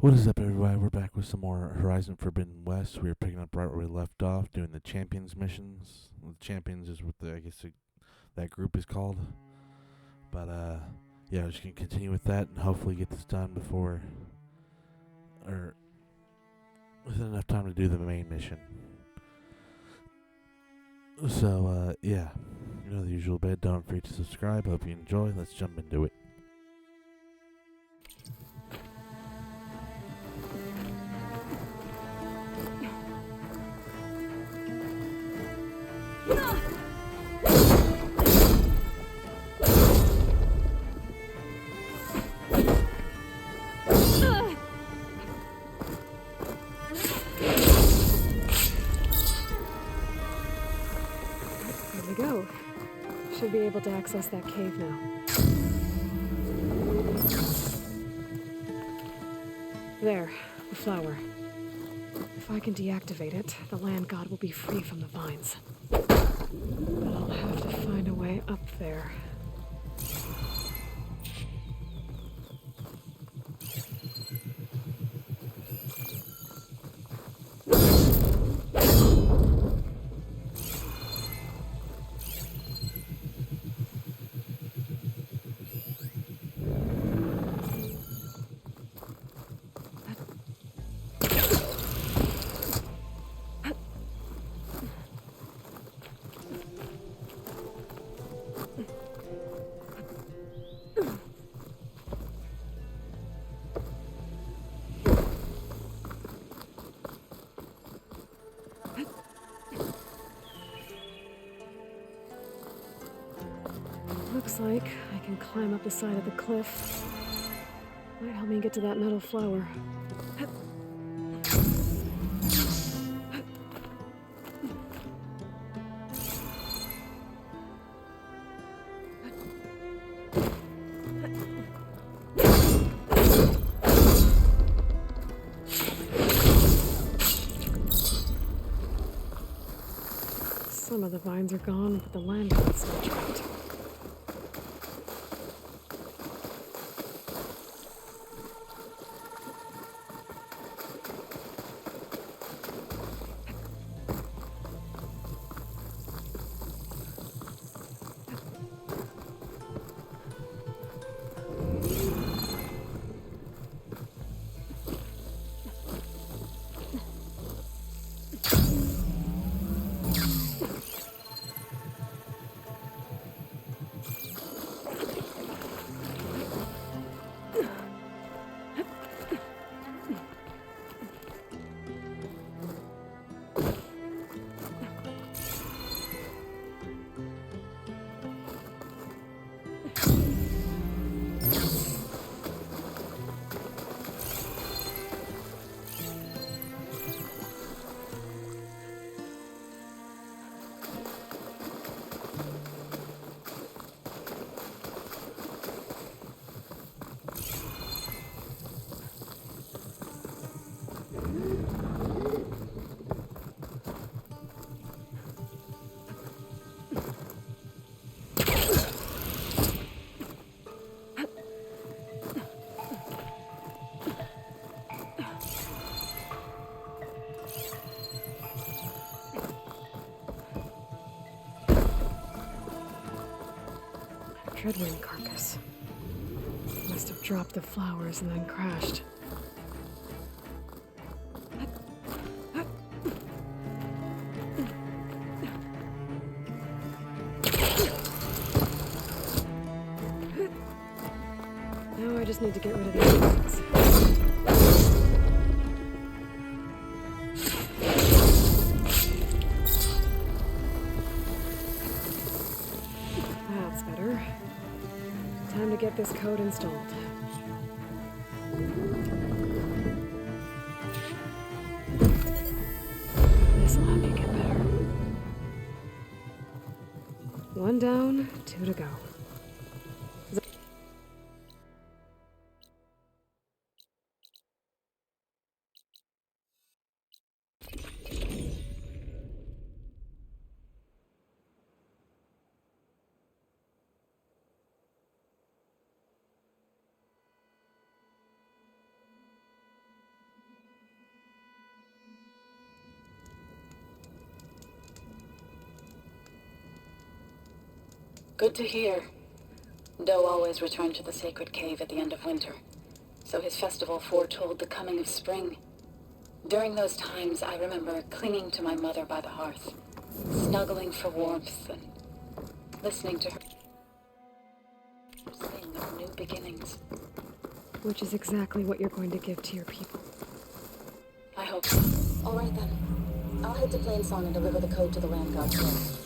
What is up, everybody? We're back with some more Horizon Forbidden West. We were picking up right where we left off, doing the Champions missions. Well, the Champions is what that group is called. But yeah, we're just gonna continue with that and hopefully get this done before, or within enough time to do the main mission. So yeah, you know the usual bit. Don't forget to subscribe. Hope you enjoy. Let's jump into it. There we go. Should be able to access that cave now. There, the flower. If I can deactivate it, the land god will be free from the vines. But I'll have to find a way up there. Looks like I can climb up the side of the cliff. Might help me get to that metal flower. Some of the vines are gone, but the land god's still trapped. Dreadwing carcass. Must have dropped the flowers and then crashed. Now I just need to get rid of these vines. That's better. Time to get this code installed. This'll help you get better. One down, two to go. Good to hear. Doe always returned to the sacred cave at the end of winter, so his festival foretold the coming of spring. During those times, I remember clinging to my mother by the hearth, snuggling for warmth and listening to her sing of new beginnings. Which is exactly what you're going to give to your people. I hope so. All right then. I'll head to Plainsong and deliver the code to the land god first.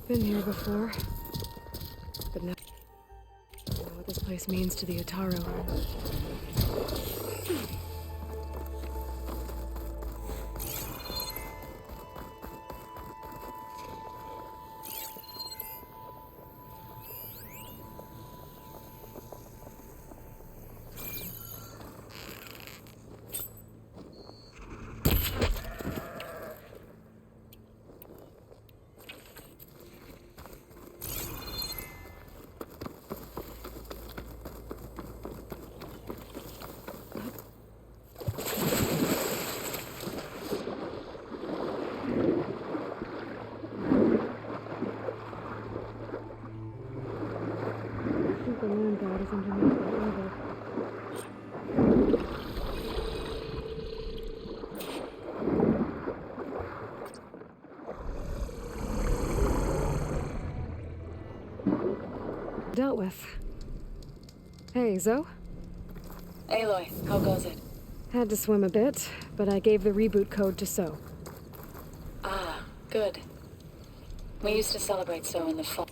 Been here before. But now I know what this place means to the Ataru. The land god is underneath the river. Dealt with. Hey, Zoe? Aloy, how goes it? Had to swim a bit, but I gave the reboot code to So. Ah, good. We used to celebrate So in the fall.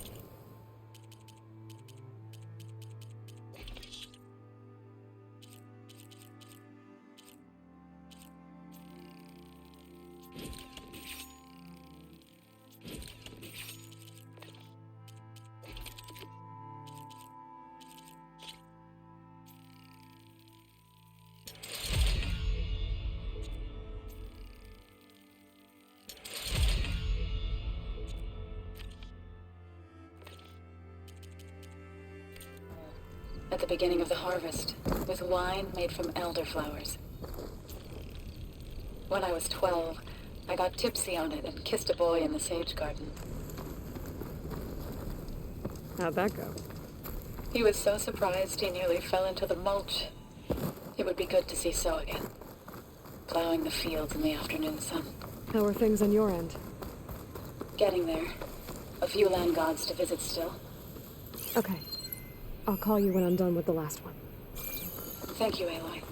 At the beginning of the harvest, with wine made from elderflowers. When I was 12, I got tipsy on it and kissed a boy in the sage garden. How'd that go? He was so surprised he nearly fell into the mulch. It would be good to see So again, plowing the fields in the afternoon sun. How are things on your end? Getting there. A few land gods to visit still. Okay. I'll call you when I'm done with the last one. Thank you, Aloy.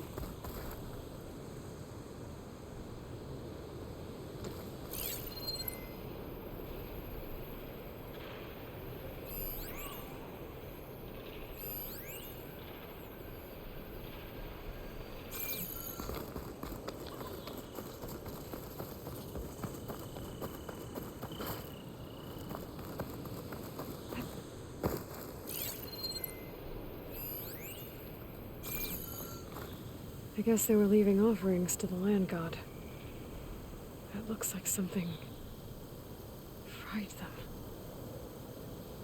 I guess they were leaving offerings to the land god. That looks like something fried them.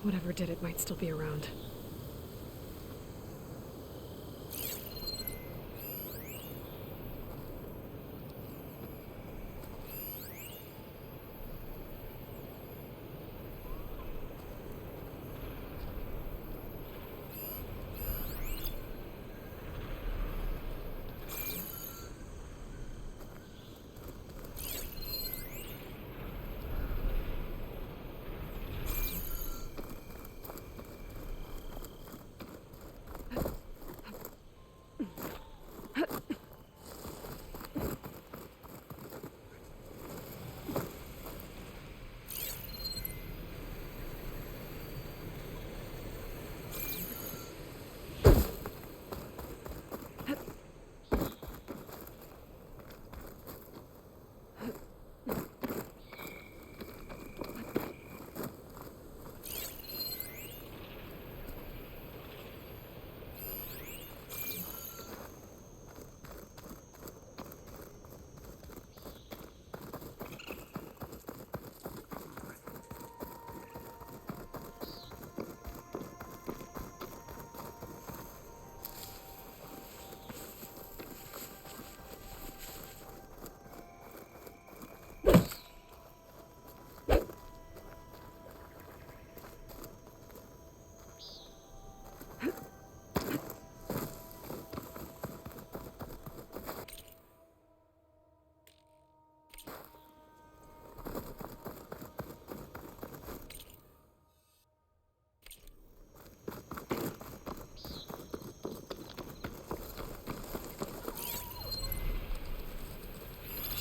Whatever did it might still be around.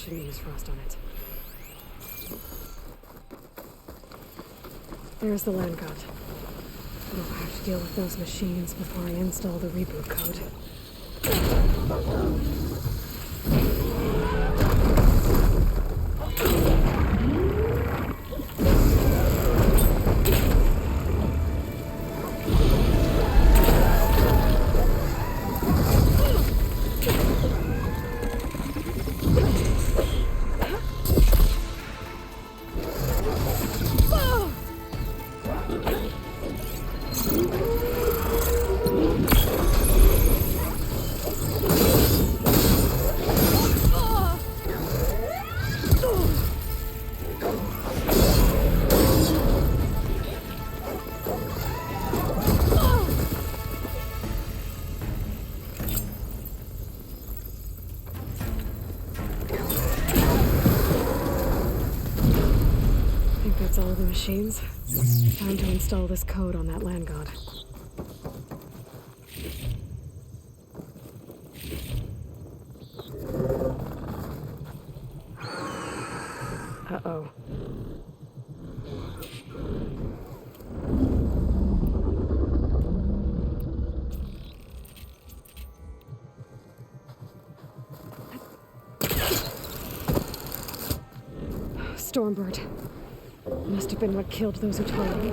shouldn't use frost on it. There's the land god. I'll have to deal with those machines before I install the reboot code. That's all the machines. Time to install this code on that land god. Uh-oh. Stormbird. Must have been what killed those who told me.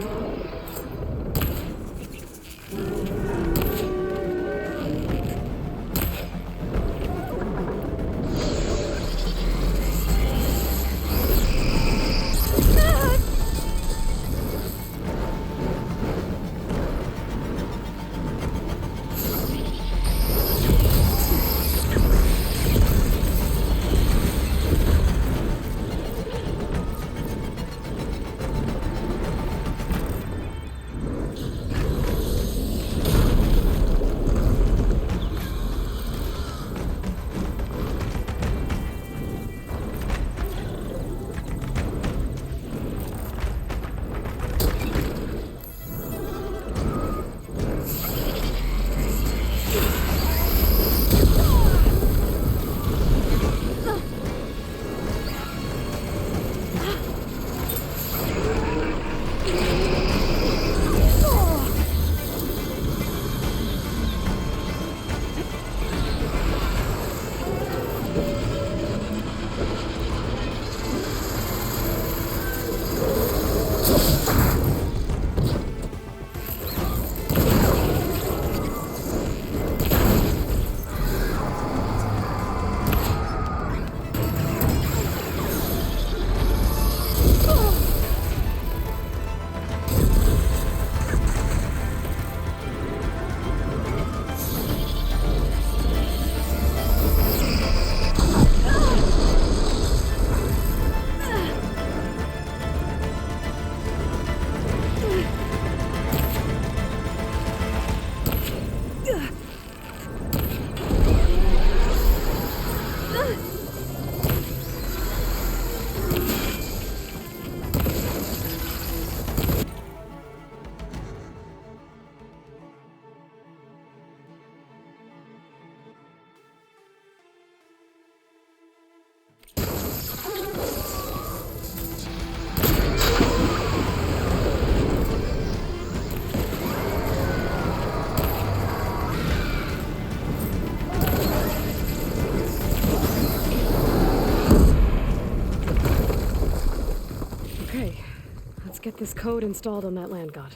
Get this code installed on that land god.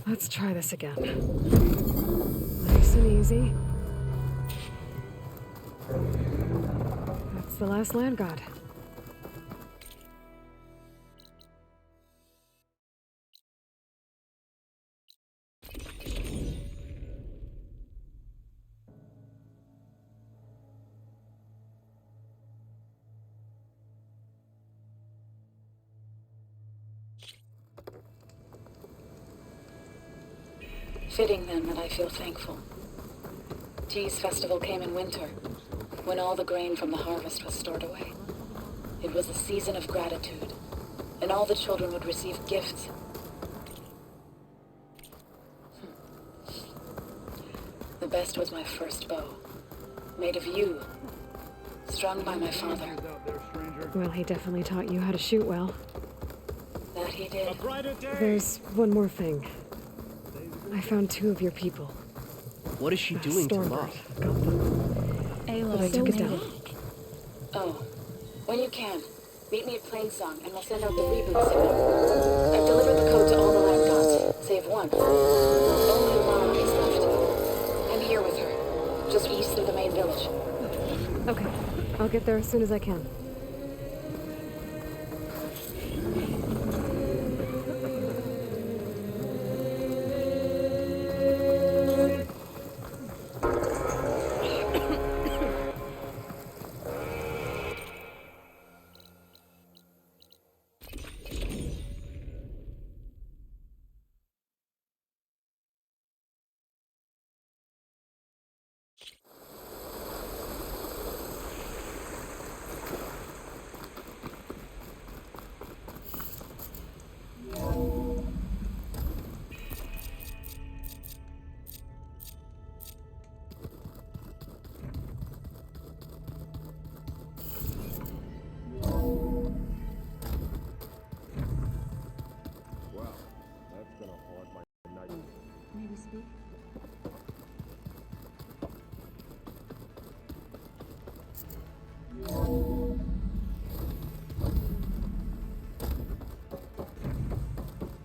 Let's try this again. Nice and easy. That's the last land god. Fitting then that I feel thankful. Tea's festival came in winter, when all the grain from the harvest was stored away. It was a season of gratitude, and all the children would receive gifts. best was my first bow. Made of you. Strung by my father. Well, he definitely taught you how to shoot well. That he did. There's one more thing. I found 2 of your people. What is she doing to Mom? Got them. But I took it down. Oh. When you can, meet me at Plainsong and we'll send out the reboot signal. I've delivered the code to all the land gods, save one. Only Varl is left. I'm here with her, just east of the main village. Okay. I'll get there as soon as I can.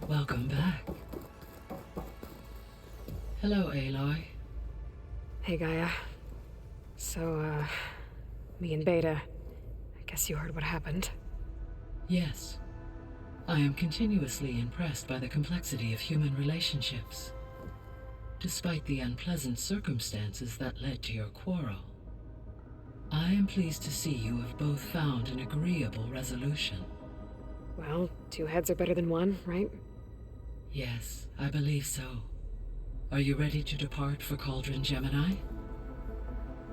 Welcome back. Hello, Aloy. Hey, Gaia. So, me and Beta. I guess you heard what happened. Yes. I am continuously impressed by the complexity of human relationships. Despite the unpleasant circumstances that led to your quarrel, I am pleased to see you have both found an agreeable resolution. Well, 2 heads are better than 1, right? Yes, I believe so. Are you ready to depart for Cauldron Gemini?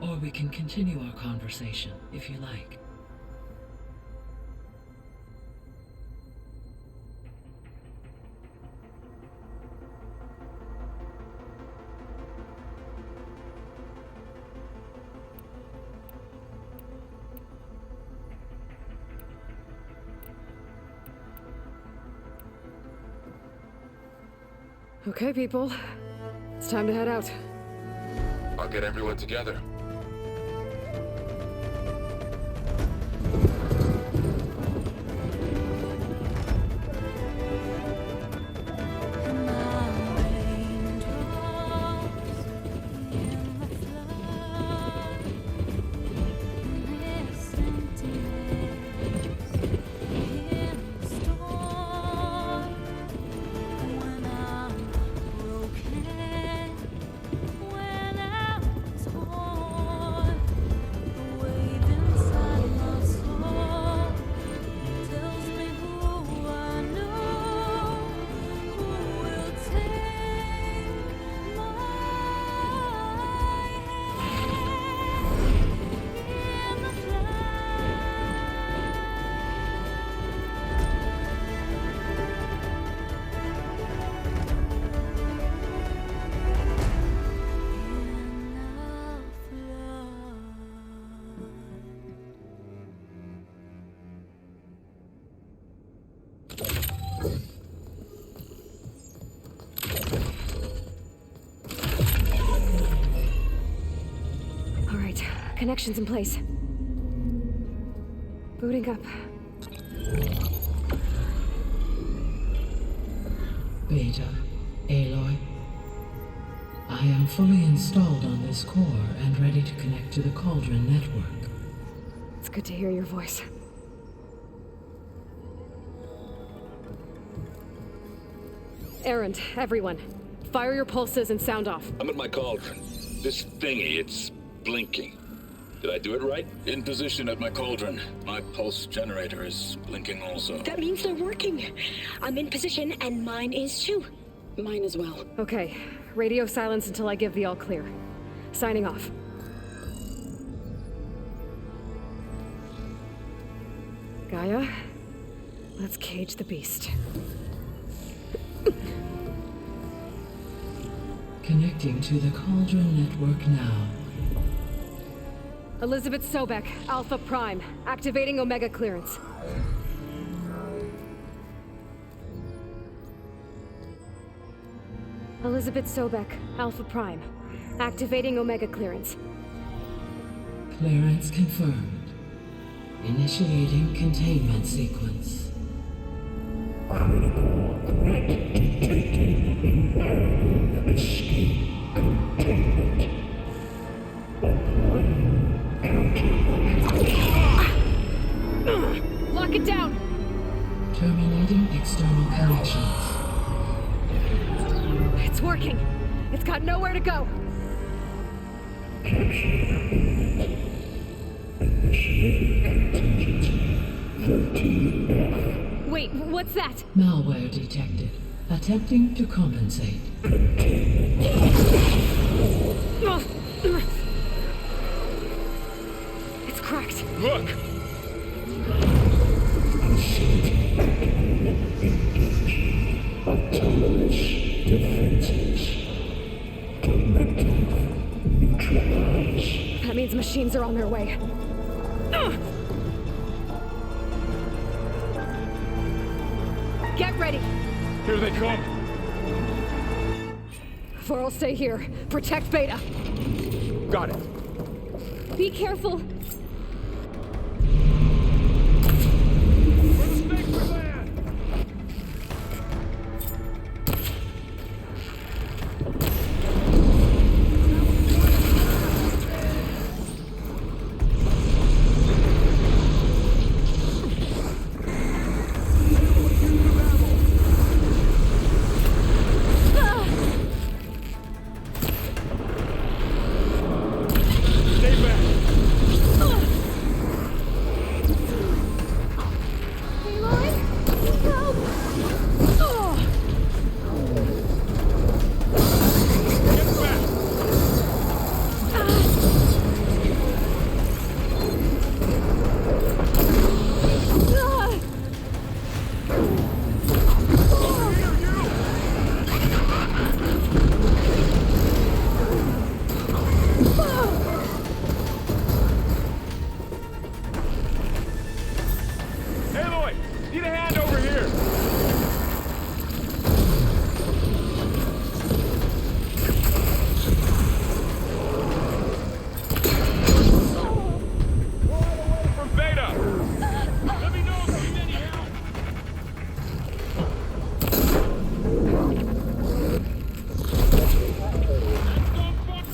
Or we can continue our conversation, if you like. Okay, people. It's time to head out. I'll get everyone together. All right, connections in place. Booting up. Beta, Aloy. I am fully installed on this core and ready to connect to the Cauldron network. It's good to hear your voice. Errand, everyone. Fire your pulses and sound off. I'm at my cauldron. This thingy, it's blinking. Did I do it right? In position at my cauldron. My pulse generator is blinking also. That means they're working. I'm in position, and mine is too. Mine as well. Okay, radio silence until I give the all clear. Signing off. Gaia, let's cage the beast. Connecting to the Cauldron network now. Elizabeth Sobek, Alpha Prime. Activating Omega clearance. Elizabeth Sobek, Alpha Prime. Activating Omega clearance. Clearance confirmed. Initiating containment sequence. Critical threat detected. Escape containment. Applying counter. Lock it down! Terminating external connections. It's working. It's got nowhere to go. Initiating contingency 13F. Wait, what's that? Malware detected. Attempting to compensate. It's cracked. Look! Autonomous defenses. Collective neutralize. That means machines are on their way. Get ready! Here they come! Varl, stay here. Protect Beta. Got it. Be careful.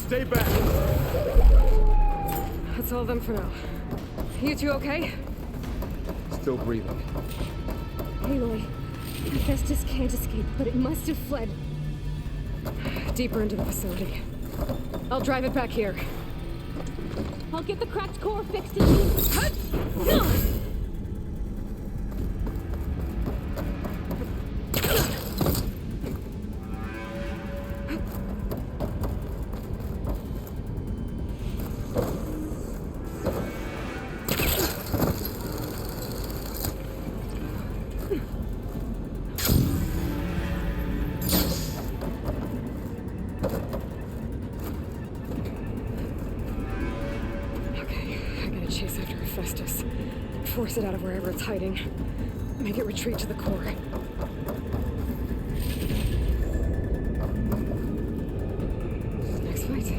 Stay back! That's all of them for now. You two okay? Still breathing. Aloy, Hephaestus can't escape, but it must have fled. Deeper into the facility. I'll drive it back here. I'll get the cracked core fixed in you. Chase after Hephaestus. Force it out of wherever it's hiding. Make it retreat to the core. Next fight.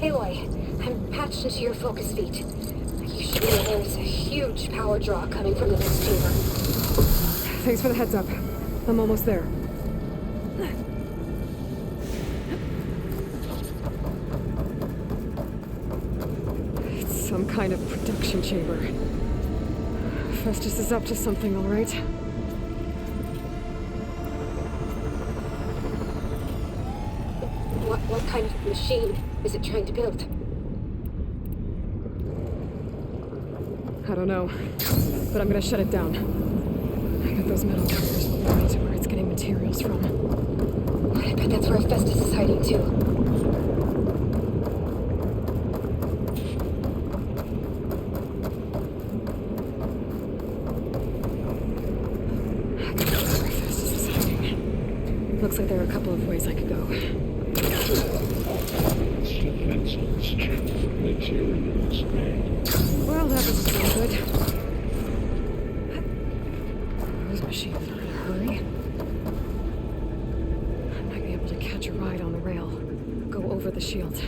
Aloy, I'm patched into your focus feed. You should know there's a huge power draw coming from the next chamber. Thanks for the heads up. I'm almost there. It's some kind of production chamber. Hephaestus is up to something, all right? What kind of machine is it trying to build? I don't know, but I'm gonna shut it down. I bet those metal towers will lead to where it's getting materials from. I bet that's where Hephaestus is hiding too. Looks like there are a couple of ways I could go. Defenses check for materials made. Well, that doesn't sound good. Those machines are in a hurry. I might be able to catch a ride on the rail. Go over the shield.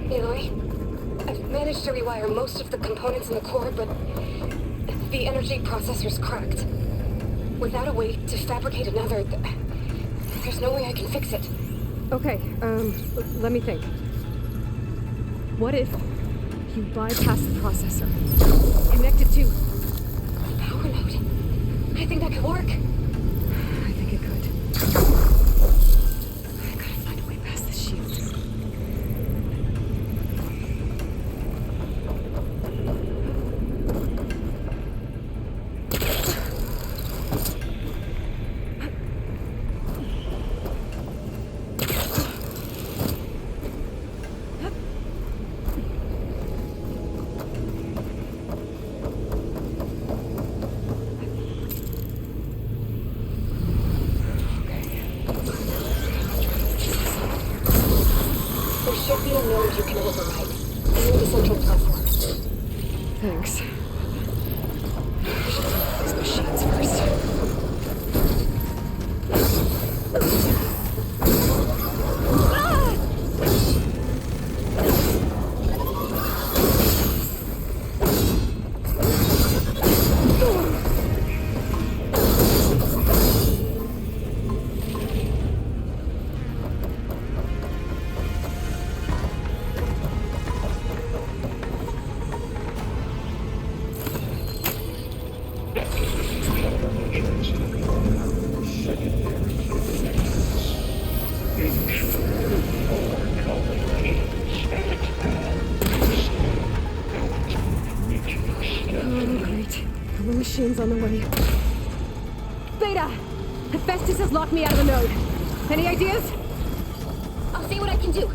Aloy, I've managed to rewire most of the components in the core, but the energy processor's cracked. Without a way to fabricate another, there's no way I can fix it. Okay, let me think. What if you bypass the processor? Connect it to... Power node. I think that could work. I think it could. I gotta find a way past this shield. There should be a node you can override. Near the central platform. Thanks. I should take these machines first. Machines on the way. Beta! Hephaestus has locked me out of the node. Any ideas? I'll see what I can do.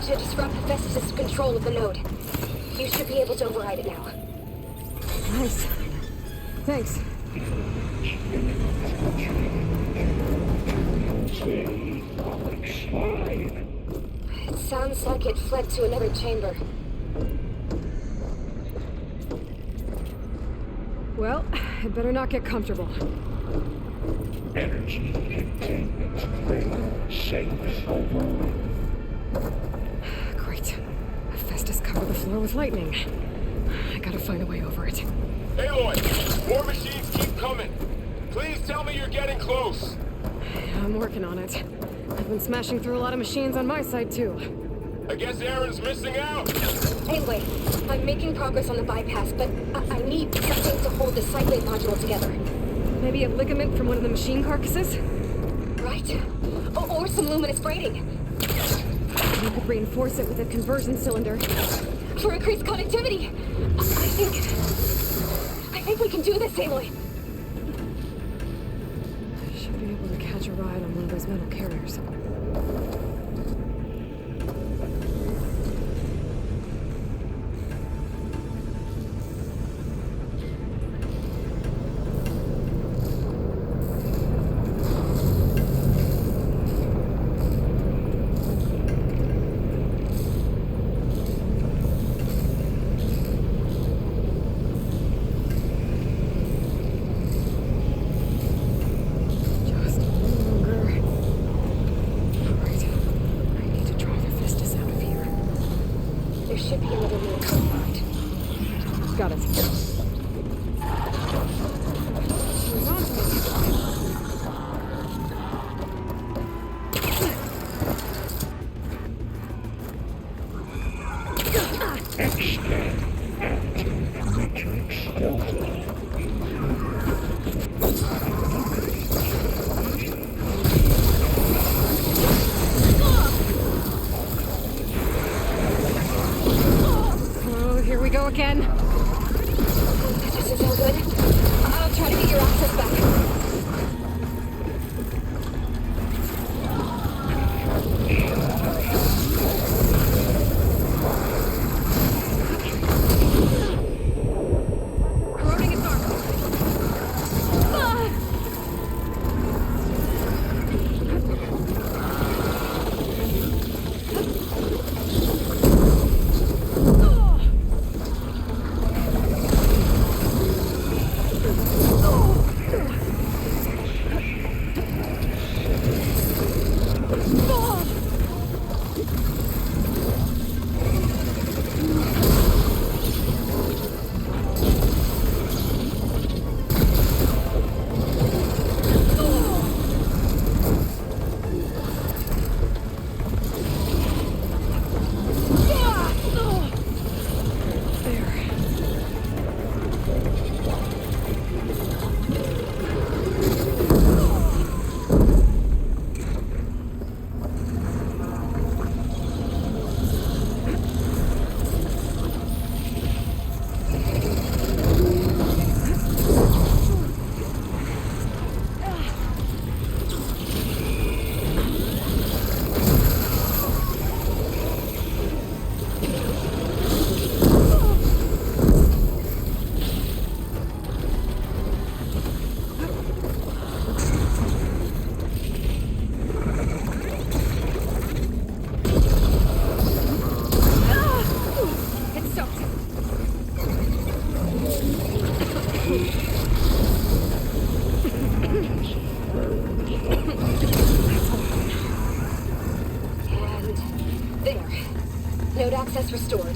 to disrupt Hephaestus' control of the node. You should be able to override it now. Nice. Thanks. It sounds like it fled to another chamber. Well, I'd better not get comfortable. Energy containment ring safe. Great. Hephaestus covered the floor with lightning. I gotta find a way over it. Aloy, more machines keep coming. Please tell me you're getting close. I'm working on it. I've been smashing through a lot of machines on my side, too. I guess Aaron's missing out. Anyway, I'm making progress on the bypass, but I need something to hold the cycling module together. Maybe a ligament from one of the machine carcasses? Right? Or some luminous braiding. You could reinforce it with a conversion cylinder. For increased connectivity. I think we can do this, Aloy. I should be able to catch a ride on one of those metal carriers. Got it. Oh, here we go again. This is all good. I'll try to get your access back. Corroding its armor. Node access restored.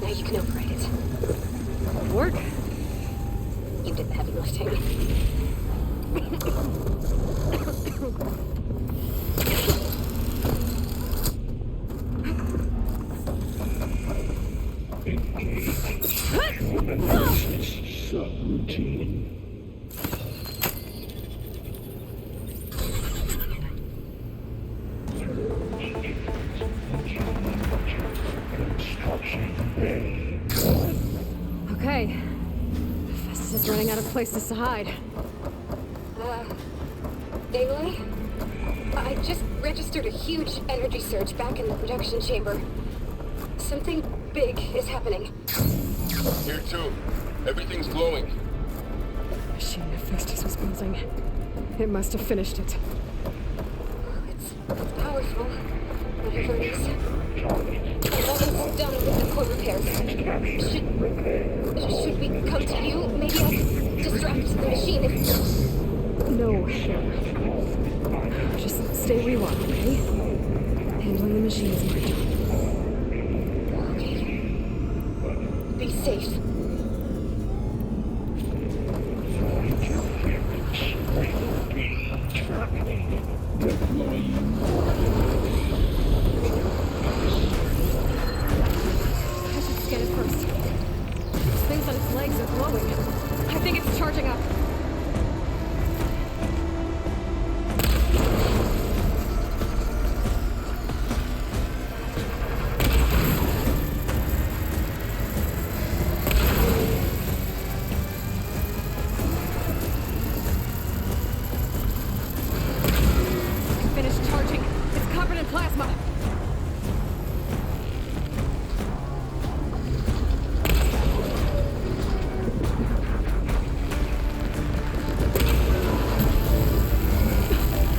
Now you can operate it. Work? You did the heavy lifting. Subroutine. Okay. Hephaestus is running out of places to hide. Aloy? I just registered a huge energy surge back in the production chamber. Something big is happening. Here too. Everything's glowing. The machine Hephaestus was building. It must have finished it. It's powerful, whatever it is. I'm almost done with the core repairs. Should we come to you? Maybe I could distract the machine if... No. Just stay where you are, okay? Handling the machine is my job. Okay. Be safe. I should scan it first. Those things on its legs are glowing. I think it's charging up. Finished charging. It's covered in plasma.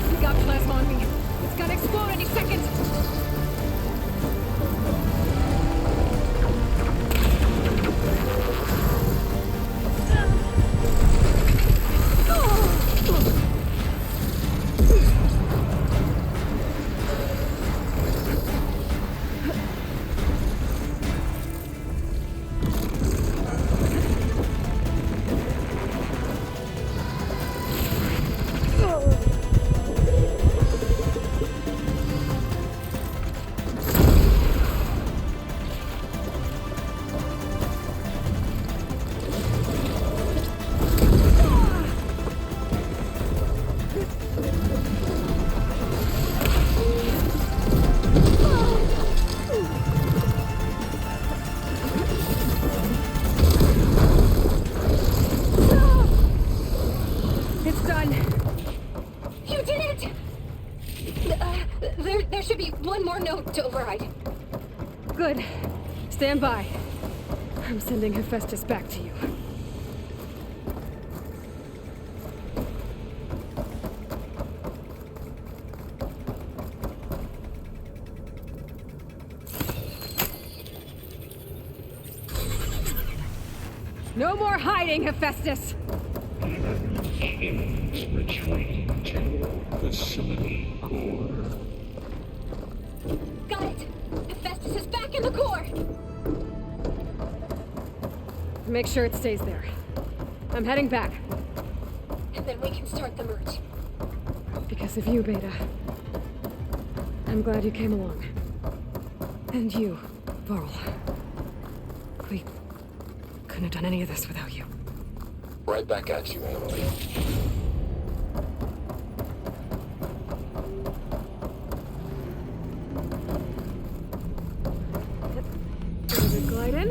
We got plasma on me. It's gonna explode any second. It's done. You did it! There should be one more note to override. Good. Stand by. I'm sending Hephaestus back to you. No more hiding, Hephaestus! Machines retreating to facility core. Got it! Hephaestus is back in the core! Make sure it stays there. I'm heading back. And then we can start the merge. Because of you, Beta. I'm glad you came along. And you, Varl. We couldn't have done any of this without you. Right back at you, Aloy. Ready to glide in?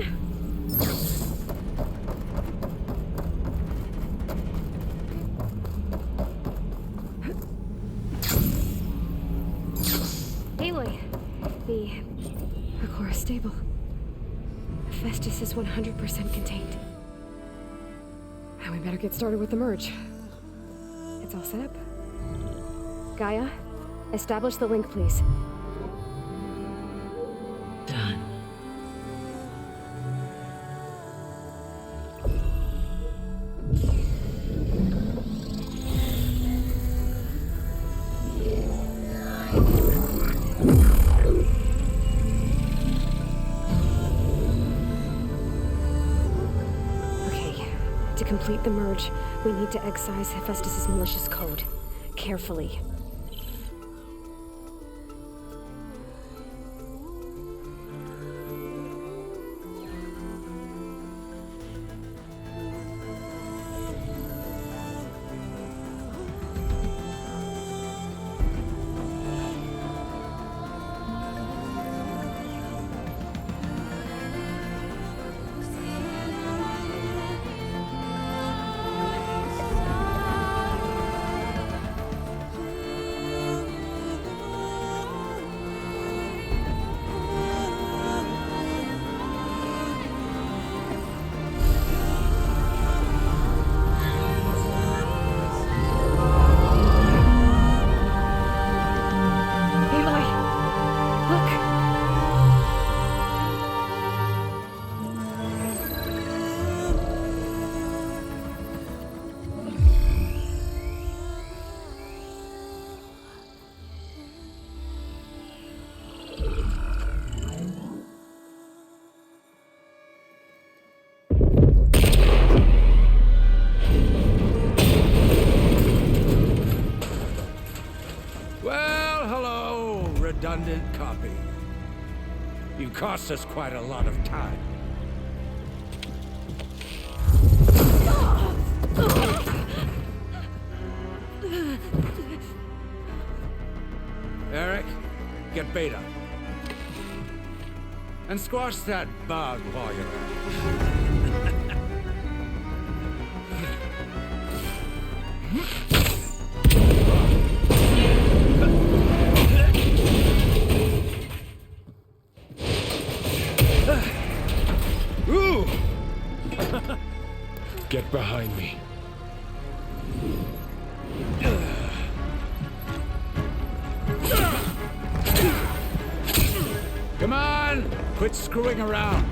Aloy, the core is stable. Hephaestus is 100% contained. And we better get started with the merge. It's all set up. Gaia, establish the link, please. Done. Okay, to complete the merge, we need to excise Hephaestus' malicious code. Carefully. You've cost us quite a lot of time. Eric, get Beta. And squash that bug while you're at it. Ooh! Get behind me. Come on! Quit screwing around.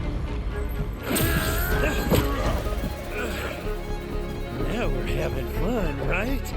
Now we're having fun, right?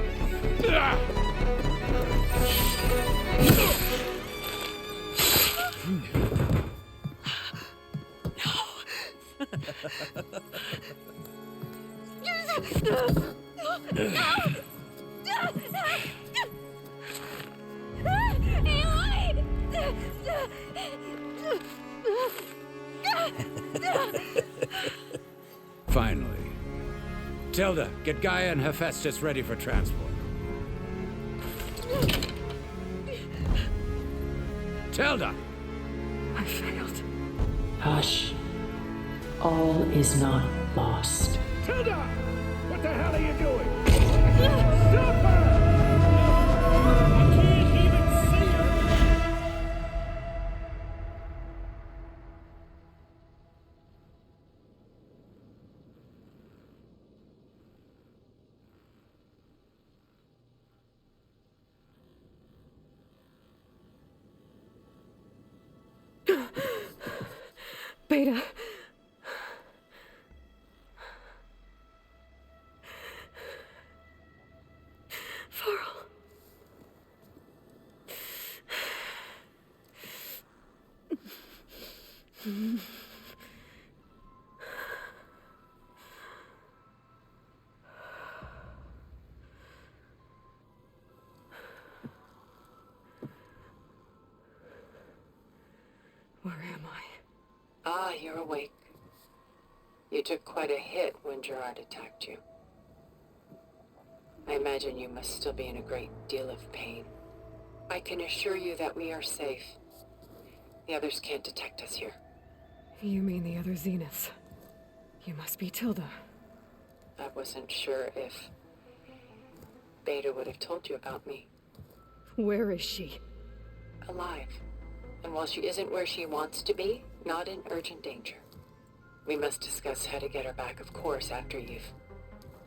Finally. Tilda, get Gaia and Hephaestus ready for transport. Tilda! I failed. Hush. All is not lost. Tilda! What the hell are you doing? Stop her! I can't even see her! Beta. Varl. Where am I? Ah, you're awake. You took quite a hit when Gerard attacked you. I imagine you must still be in a great deal of pain. I can assure you that we are safe. The others can't detect us here. You mean the other zeniths? You must be Tilda. I wasn't sure if Beta would have told you about me. Where is she? Alive. And while she isn't where she wants to be, not in urgent danger. We must discuss how to get her back, of course, after you've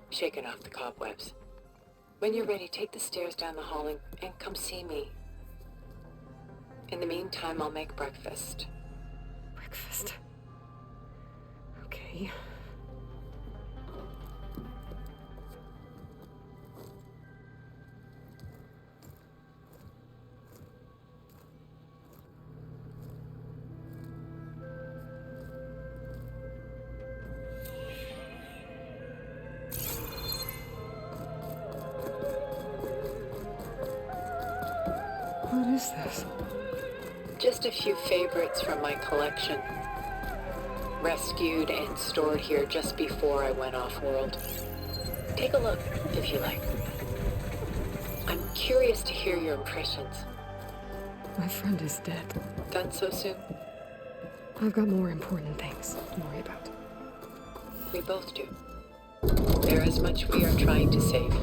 shaken off the cobwebs. When you're ready, take the stairs down the hall and come see me. In the meantime, I'll make breakfast. Breakfast. Okay. What is this? Just a few favorites from my collection. Rescued and stored here just before I went off-world. Take a look, if you like. I'm curious to hear your impressions. My friend is dead. Done so soon? I've got more important things to worry about. We both do. There is much we are trying to save.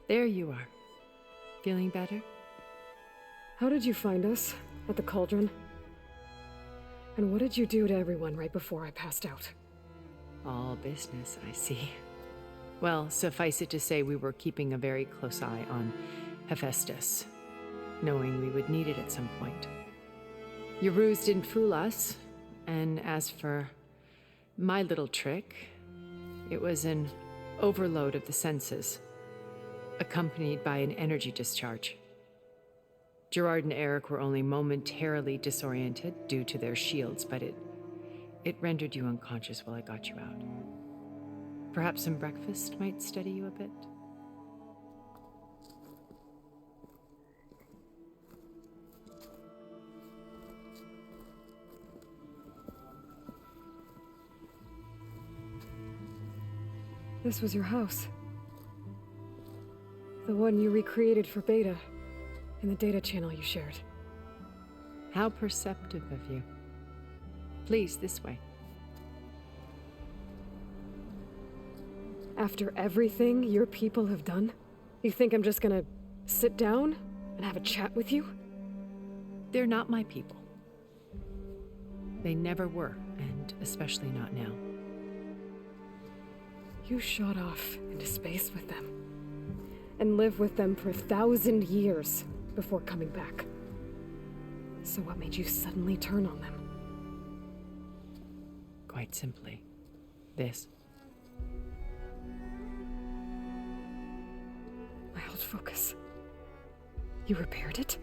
There you are. Feeling better? How did you find us? At the cauldron? And what did you do to everyone right before I passed out? All business, I see. Well, suffice it to say we were keeping a very close eye on Hephaestus, knowing we would need it at some point. Your ruse didn't fool us, and as for my little trick, it was an overload of the senses, accompanied by an energy discharge. Gerard and Eric were only momentarily disoriented due to their shields, but it rendered you unconscious while I got you out. Perhaps some breakfast might steady you a bit? This was your house. The one you recreated for Beta, in the data channel you shared. How perceptive of you. Please, this way. After everything your people have done, you think I'm just gonna sit down and have a chat with you? They're not my people. They never were, and especially not now. You shot off into space with them, and lived with them for 1,000 years before coming back. So what made you suddenly turn on them? Quite simply, this. My old focus. You repaired it?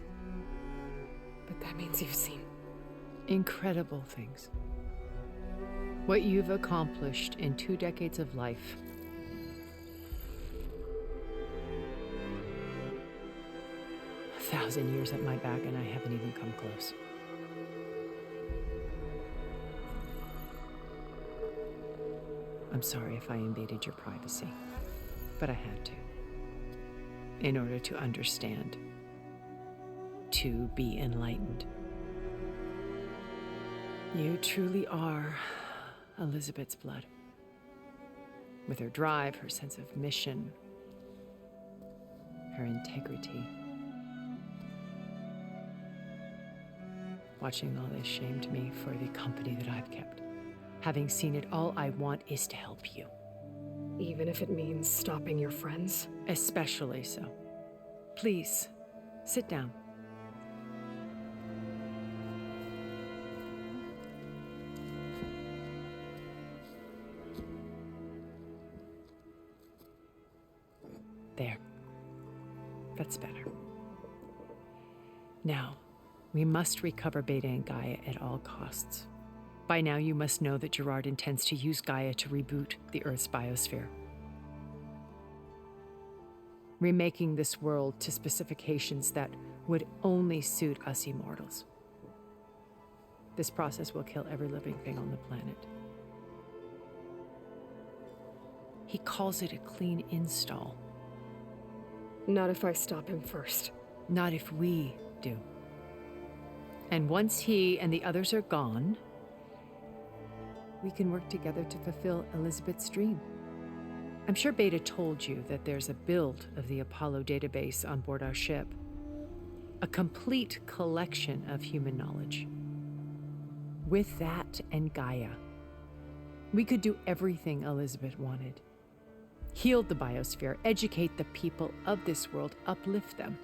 But that means you've seen incredible things. What you've accomplished in 2 decades of life. A 1,000 years at my back, and I haven't even come close. I'm sorry if I invaded your privacy, but I had to. In order to understand, to be enlightened. You truly are Elizabeth's blood. With her drive, her sense of mission, her integrity. Watching all this shamed me for the company that I've kept. Having seen it, all I want is to help you. Even if it means stopping your friends? Especially so. Please, sit down. There. That's better. Now, we must recover Beta and Gaia at all costs. By now, you must know that Gerard intends to use Gaia to reboot the Earth's biosphere. Remaking this world to specifications that would only suit us immortals. This process will kill every living thing on the planet. He calls it a clean install. Not if I stop him first. Not if we do. And once he and the others are gone, we can work together to fulfill Elizabeth's dream. I'm sure Beta told you that there's a build of the Apollo database on board our ship. A complete collection of human knowledge. With that and Gaia, we could do everything Elizabeth wanted. Heal the biosphere, educate the people of this world, uplift them.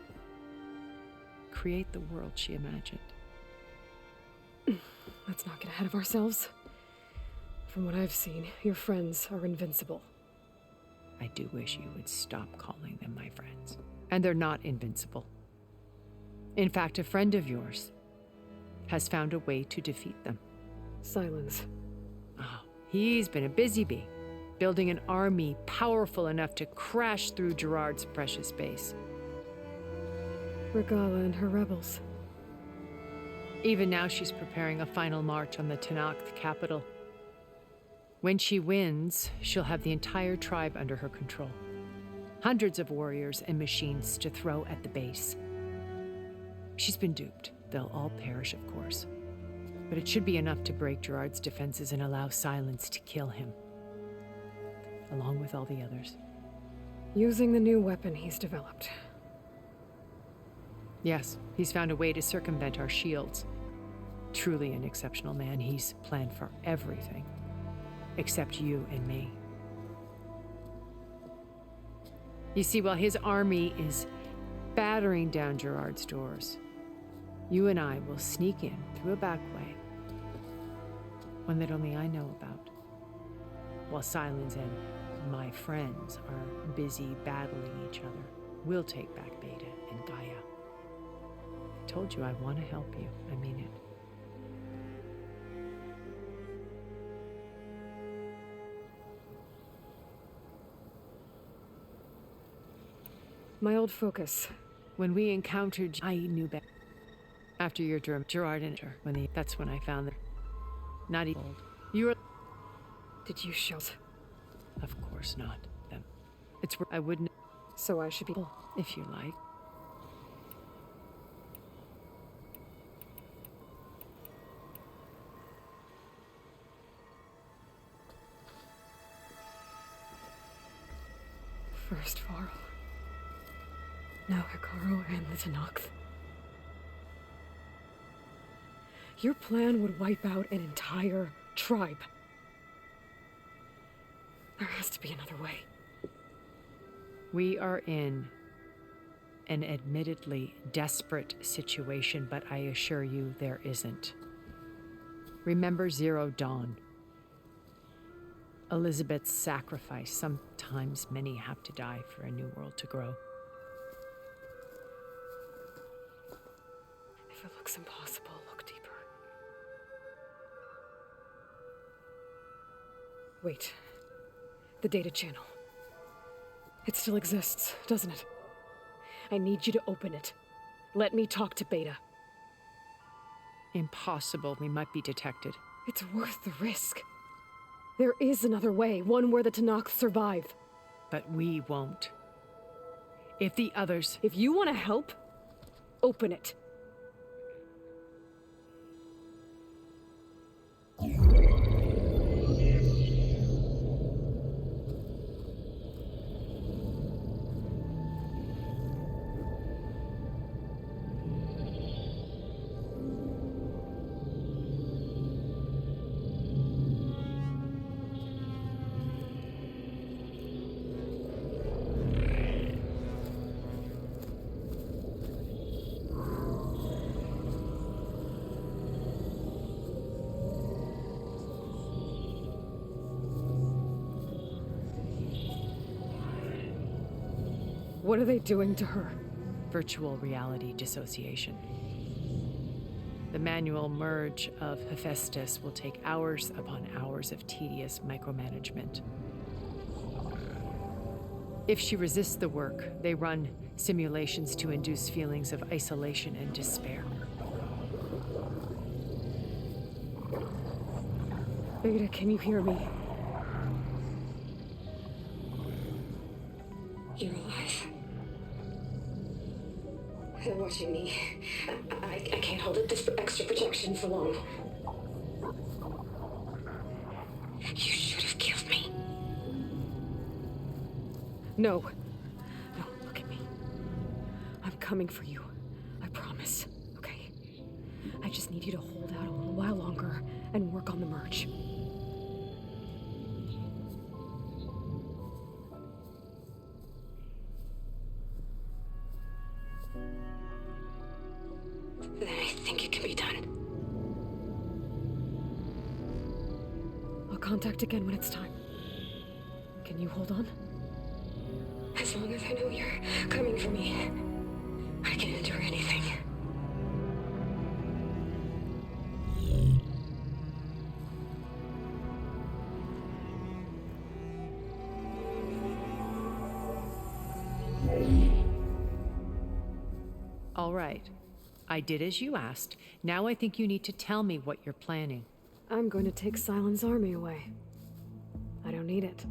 Create the world she imagined. Let's not get ahead of ourselves. From what I've seen, your friends are invincible. I do wish you would stop calling them my friends. And they're not invincible. In fact, a friend of yours has found a way to defeat them. Silence. Oh, he's been a busy bee, building an army powerful enough to crash through Gerard's precious base. Regala and her rebels. Even now, she's preparing a final march on the Tenakth capital. When she wins, she'll have the entire tribe under her control. Hundreds of warriors and machines to throw at the base. She's been duped. They'll all perish, of course. But it should be enough to break Gerard's defenses and allow Silence to kill him. Along with all the others. Using the new weapon he's developed. Yes, he's found a way to circumvent our shields. Truly an exceptional man. He's planned for everything. Except you and me. You see, while his army is battering down Gerard's doors, you and I will sneak in through a back way. One that only I know about. While Silence and my friends are busy battling each other, we'll take back Beta and Gaia. told you I want to help you. I mean it. My old focus. When we encountered, I knew better. After your Gerard and her, that's when I found that. Not even old. You were. Did you shout? Of course not. Them. It's where I wouldn't. So I should be. If you like. First Varl. Now Hikaru and the Tenakth. Your plan would wipe out an entire tribe. There has to be another way. We are in an admittedly desperate situation, but I assure you there isn't. Remember Zero Dawn. Elizabeth's sacrifice. Sometimes many have to die for a new world to grow. If it looks impossible, look deeper. Wait. The data channel. It still exists, doesn't it? I need you to open it. Let me talk to Beta. Impossible. We might be detected. It's worth the risk. There is another way, one where the Tenakth survive. But we won't. If the others... If you want to help, open it. What are they doing to her? Virtual reality dissociation. The manual merge of Hephaestus will take hours upon hours of tedious micromanagement. If she resists the work, they run simulations to induce feelings of isolation and despair. Beta, can you hear me? You're alive. They're watching me. I can't hold up this extra protection for long. You should have killed me. No. No, look at me. I'm coming for you. I promise, okay? I just need you to hold out a little while longer and work on the merge. Then I think it can be done. I'll contact again when it's time. Can you hold on? As long as I know you're coming for me, I can endure anything. All right. I did as you asked. Now I think you need to tell me what you're planning. I'm going to take Silent's army away. I don't need it.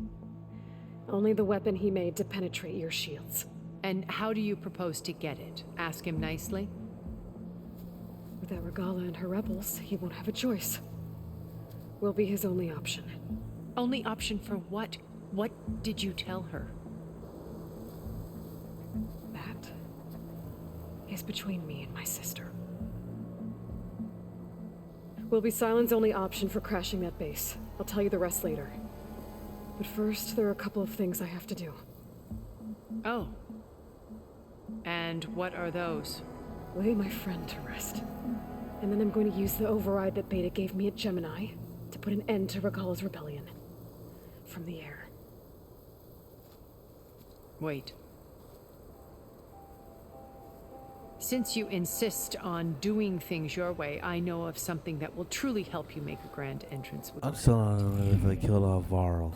Only the weapon he made to penetrate your shields. And how do you propose to get it? Ask him nicely? Without Regala and her rebels, he won't have a choice. We'll be his only option. Only option for what? What did you tell her? That is between me and my sister. Will be Silent's only option for crashing that base. I'll tell you the rest later. But first, there are a couple of things I have to do. Oh. And what are those? Lay my friend to rest. And then I'm going to use the override that Beta gave me at Gemini to put an end to Regala's rebellion. From the air. Wait. Since you insist on doing things your way, I know of something that will truly help you make a grand entrance with I'm still not knowing if they killed off Varl.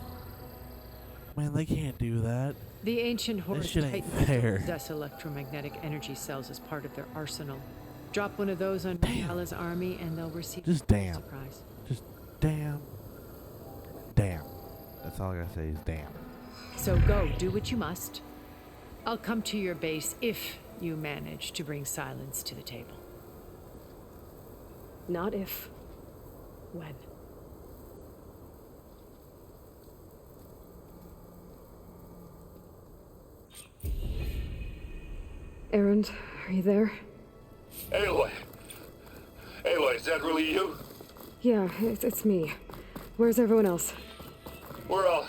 Man, they can't do that. The ancient Horus shit ain't Titans fair. possess electromagnetic energy cells as part of their arsenal. Drop one of those on Vala's army and they'll receive Just a damn. surprise. Just damn. Damn. That's all I gotta say is damn. So go, do what you must. I'll come to your base if you manage to bring silence to the table. Not if. When. Erend, are you there? Aloy! Aloy, is that really you? Yeah, it's me. Where's everyone else? We're all...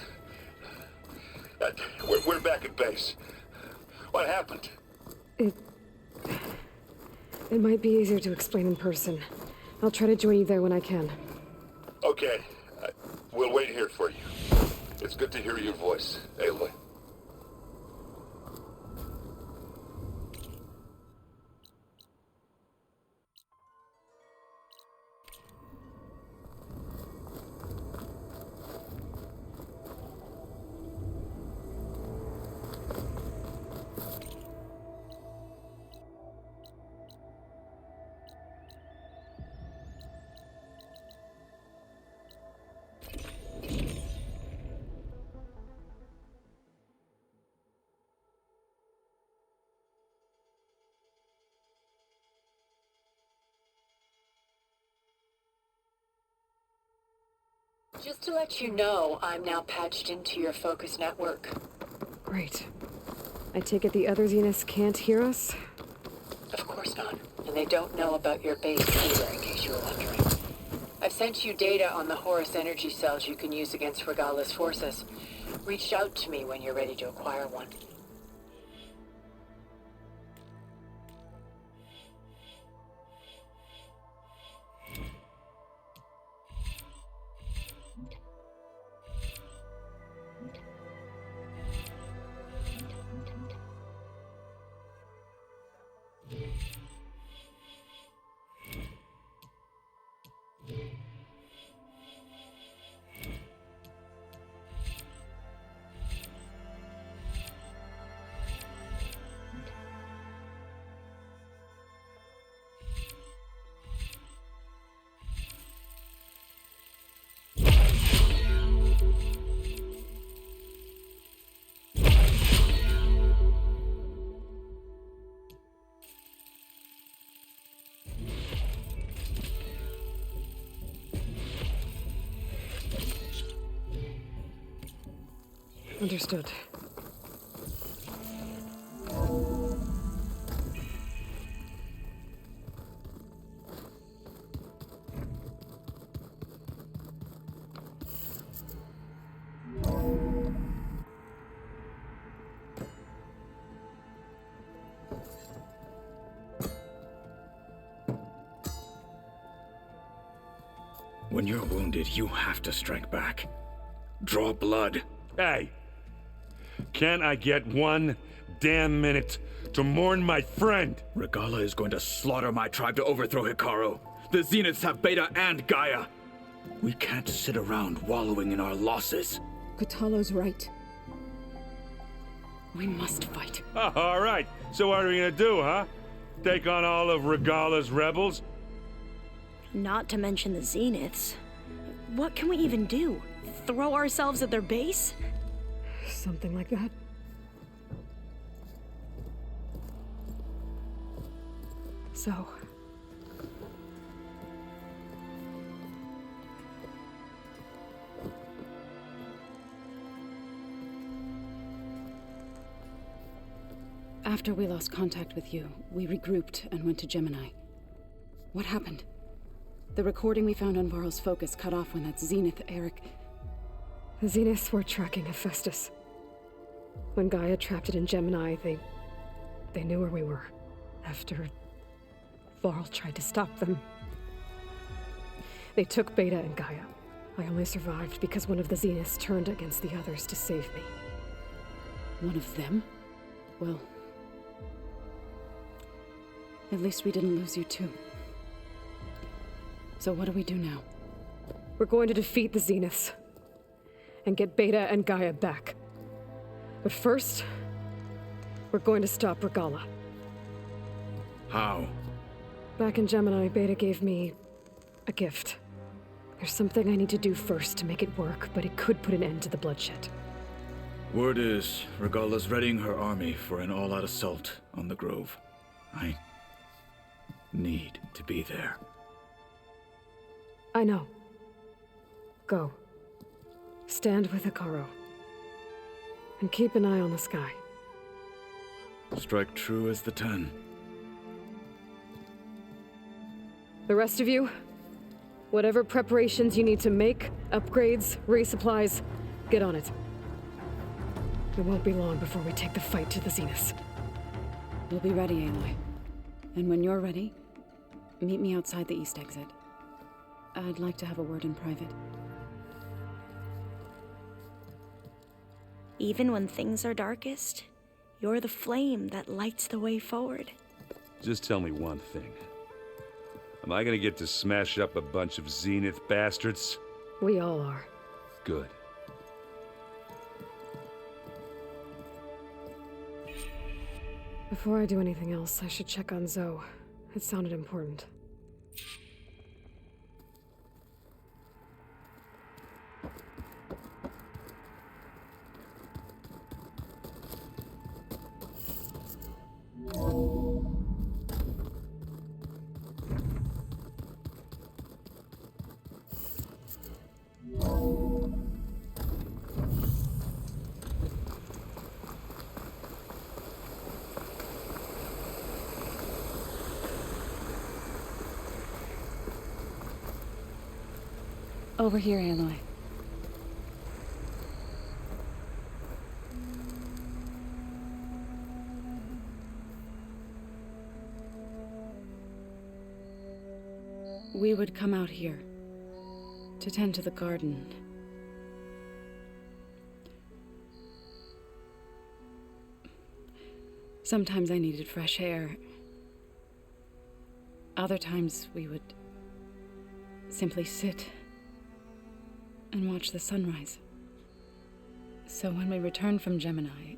we're back at base. What happened? It might be easier to explain in person. I'll try to join you there when I can. Okay. We'll wait here for you. It's good to hear your voice, Aloy. Just to let you know, I'm now patched into your focus network. Great. I take it the other Zeniths can't hear us? Of course not. And they don't know about your base either, in case you were wondering. I've sent you data on the Horus energy cells you can use against Regala's forces. Reach out to me when you're ready to acquire one. Understood. When you're wounded, you have to strike back. Draw blood. Hey! Can't I get one damn minute to mourn my friend? Regala is going to slaughter my tribe to overthrow Hikaru. The Zeniths have Beta and Gaia. We can't sit around wallowing in our losses. Kotallo's right. We must fight. Oh, all right. So what are we gonna do, huh? Take on all of Regala's rebels? Not to mention the Zeniths. What can we even do? Throw ourselves at their base? Something like that. So... After we lost contact with you, we regrouped and went to Gemini. What happened? The recording we found on Varl's focus cut off when that Zenith, Eric... The Zeniths were tracking Hephaestus. When Gaia trapped it in Gemini, they knew where we were. After Varl tried to stop them. They took Beta and Gaia. I only survived because one of the Zeniths turned against the others to save me. One of them? Well... At least we didn't lose you too. So what do we do now? We're going to defeat the Zeniths and get Beta and Gaia back. But first, we're going to stop Regala. How? Back in Gemini, Beta gave me a gift. There's something I need to do first to make it work, but it could put an end to the bloodshed. Word is, Regala's readying her army for an all-out assault on the Grove. I need to be there. I know. Go. Stand with Akaro. And keep an eye on the sky. Strike true as the 10. The rest of you, whatever preparations you need to make, upgrades, resupplies, get on it. It won't be long before we take the fight to the Zeniths. We'll be ready, Aloy. And when you're ready, meet me outside the east exit. I'd like to have a word in private. Even when things are darkest, you're the flame that lights the way forward. Just tell me one thing. Am I gonna get to smash up a bunch of Zenith bastards? We all are. Good. Before I do anything else, I should check on Zoe. It sounded important. Over here, Aloy. We would come out here to tend to the garden. Sometimes I needed fresh air. Other times we would simply sit and watch the sunrise. So when we returned from Gemini,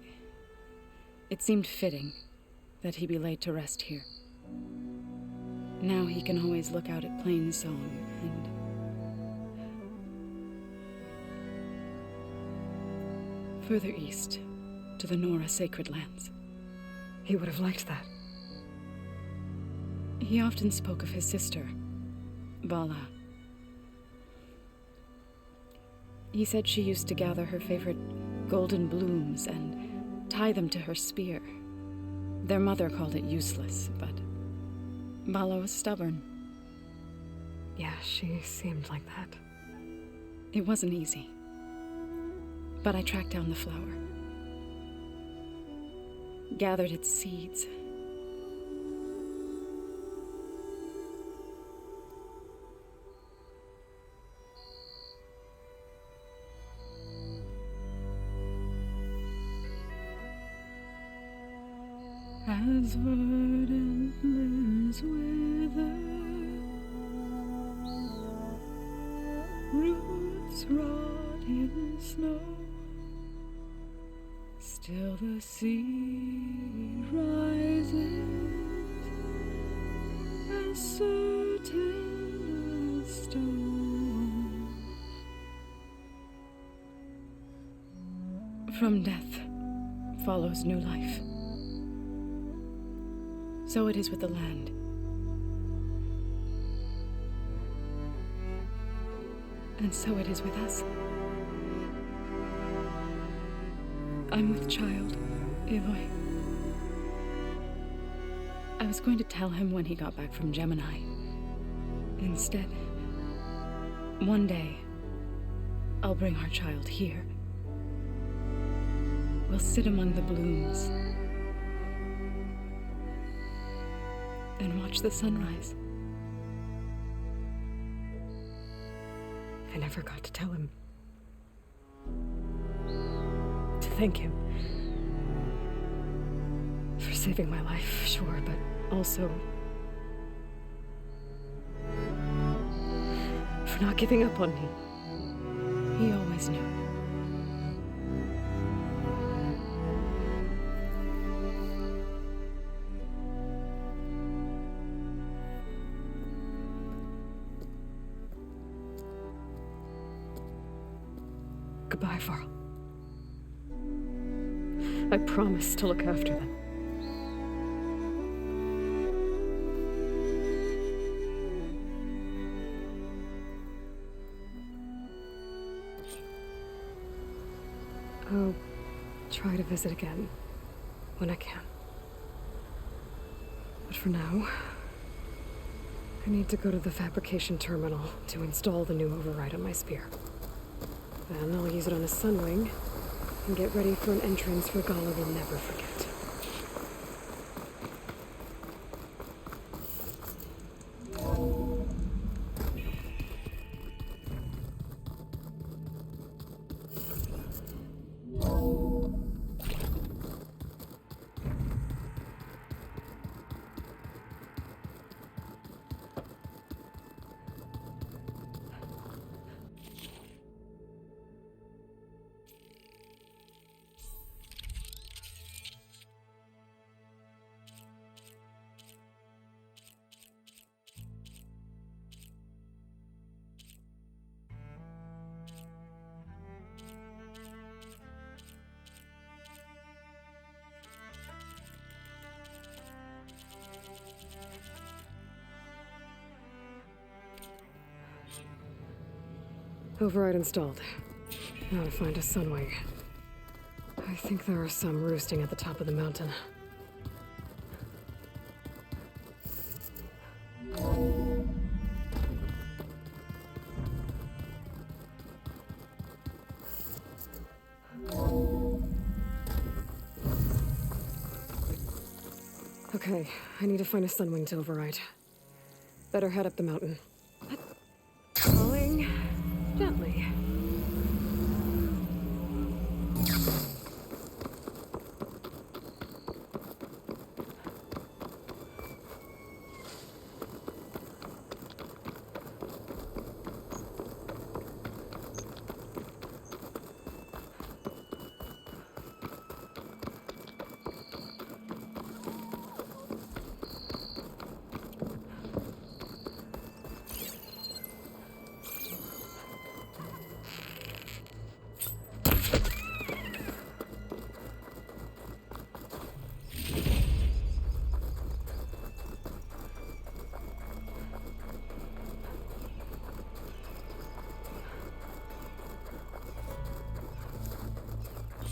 it seemed fitting that he be laid to rest here. Now he can always look out at Plainsong and further east to the Nora sacred lands. He would have liked that. He often spoke of his sister, Vala. He said she used to gather her favorite golden blooms and tie them to her spear. Their mother called it useless, but Vala was stubborn. Yeah, she seemed like that. It wasn't easy. But I tracked down the flower. Gathered its seeds. As verdant limbs wither, roots rot in snow, still the sea rises, as certain as stone. From death follows new life. So it is with the land. And so it is with us. I'm with child, Aloy. I was going to tell him when he got back from Gemini. Instead, one day, I'll bring our child here. We'll sit among the blooms and watch the sunrise. I never got to tell him. To thank him. For saving my life, sure, but also for not giving up on me. He always knew. Goodbye, Varl. I promise to look after them. I'll try to visit again when I can. But for now, I need to go to the fabrication terminal to install the new override on my spear. Then I'll use it on a sunwing and get ready for an entrance Regala will never forget. Override installed. Now to find a sunwing. I think there are some roosting at the top of the mountain. Okay, I need to find a sunwing to override. Better head up the mountain. Falling gently.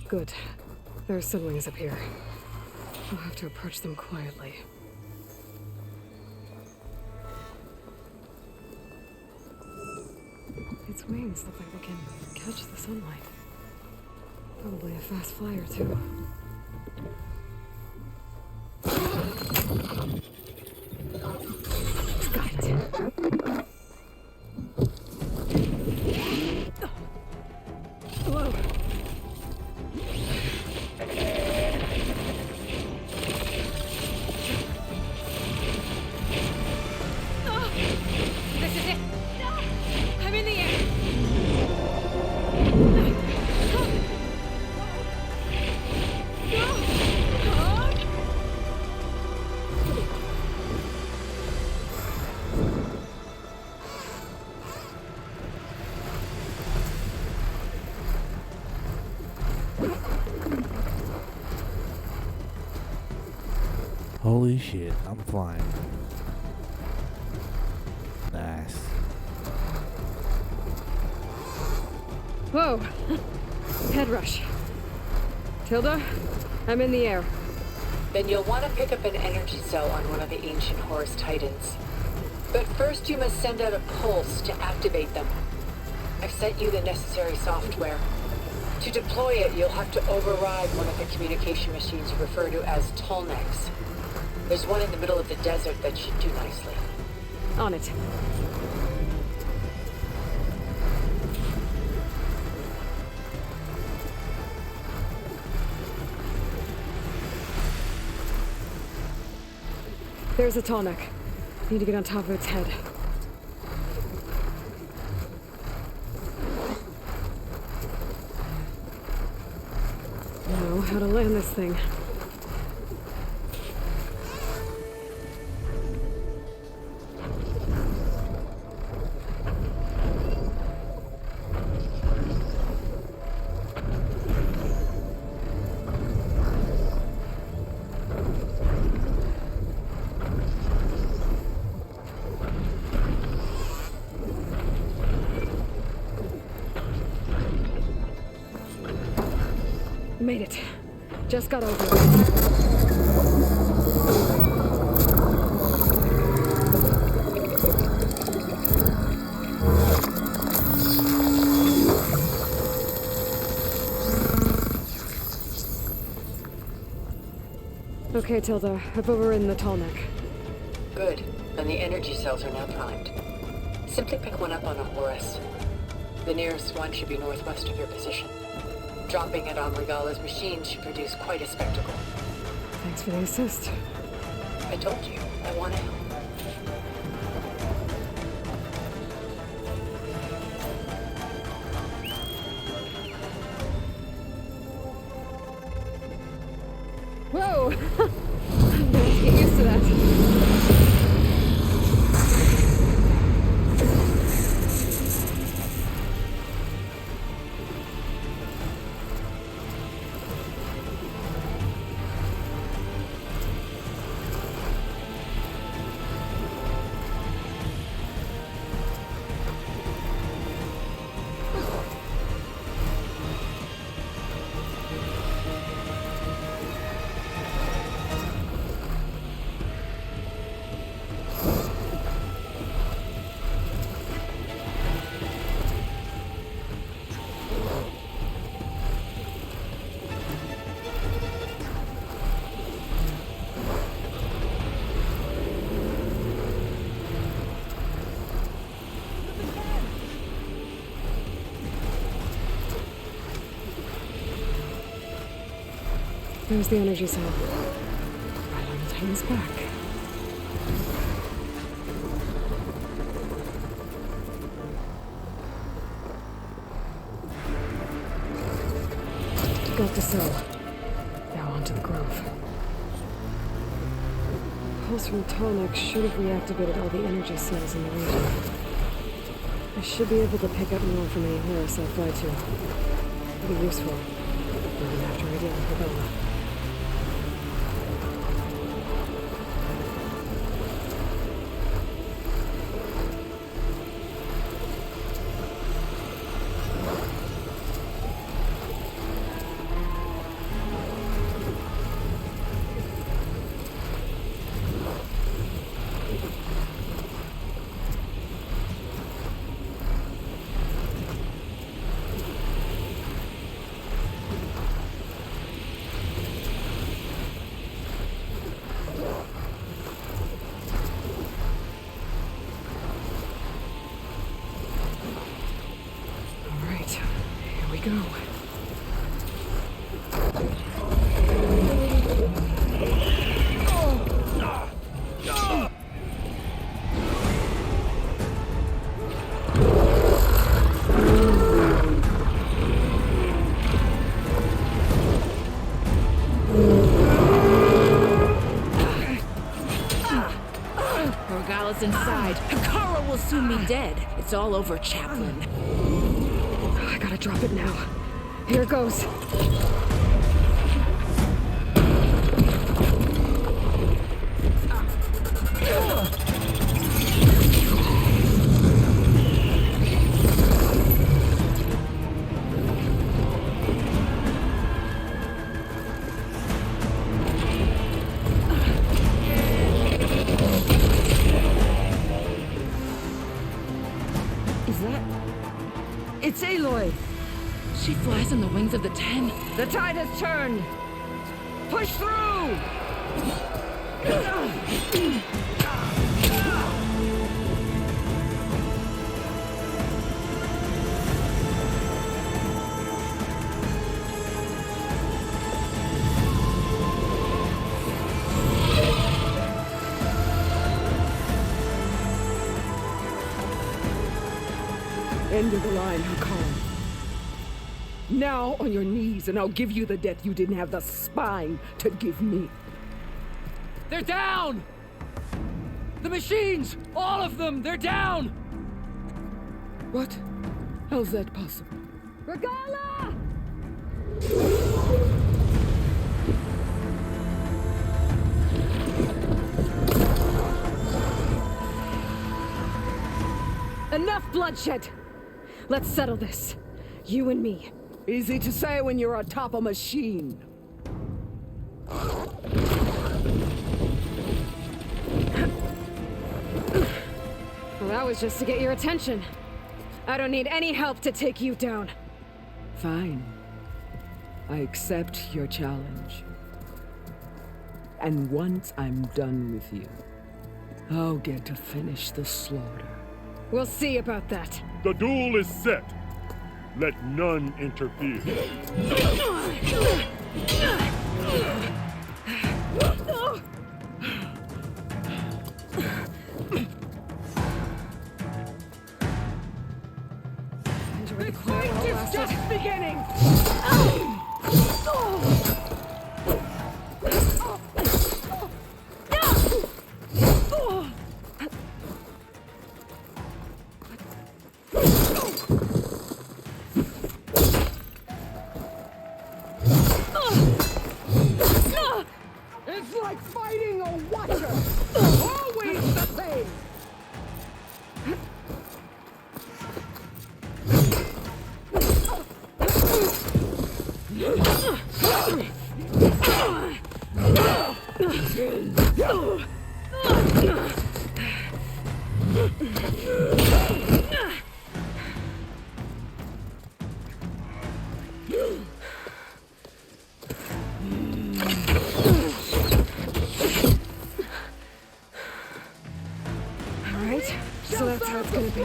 Good. There are sunwings up here. I'll have to approach them quietly. Its wings look like they can catch the sunlight. Probably a fast flyer, too. Got it. Whoa. This is it! I'm in the air! Holy shit, I'm flying. Nice. Whoa! Head rush. Tilda, I'm in the air. Then you'll want to pick up an energy cell on one of the ancient Horus Titans. But first you must send out a pulse to activate them. I've sent you the necessary software. To deploy it, you'll have to override one of the communication machines you refer to as Tolnecs. There's one in the middle of the desert that should do nicely. On it. There's a Tolnec. Need to get on top of its head. how to land this thing. Made it. Just got over it. Okay, Tilda. I've overridden the tall neck. Good. And the energy cells are now primed. Simply pick one up on a Horus. The nearest one should be northwest of your position. Dropping it on Regala's machine should produce quite a spectacle. Thanks for the assist. I told you, I want to help. Whoa! I'm gonna have to get used to that. There's the energy cell. Right on the Titan's back. Got the cell. Now onto the grove. Pulse from Tallneck should have reactivated all the energy cells in the region. I should be able to pick up more from any Horus I fly to. It'll be useful. Even after I deal with Regala. Go. Regala's inside. Hekara will soon be dead. It's all over, Chaplain. I gotta drop it now. Here goes. It's Aloy! She flies on the wings of the 10. The tide has turned! Push through! End of the line, Hekara. Now on your knees, and I'll give you the death you didn't have the spine to give me. They're down! The machines! All of them! They're down! What? How's that possible? Regala! Enough bloodshed! Let's settle this. You and me. Easy to say when you're atop a machine. Well, that was just to get your attention. I don't need any help to take you down. Fine. I accept your challenge. And once I'm done with you, I'll get to finish the slaughter. We'll see about that. The duel is set. Let none interfere. The fight is just beginning! It's like fighting a watcher! Always the same! Alright, so that's how it's gonna be.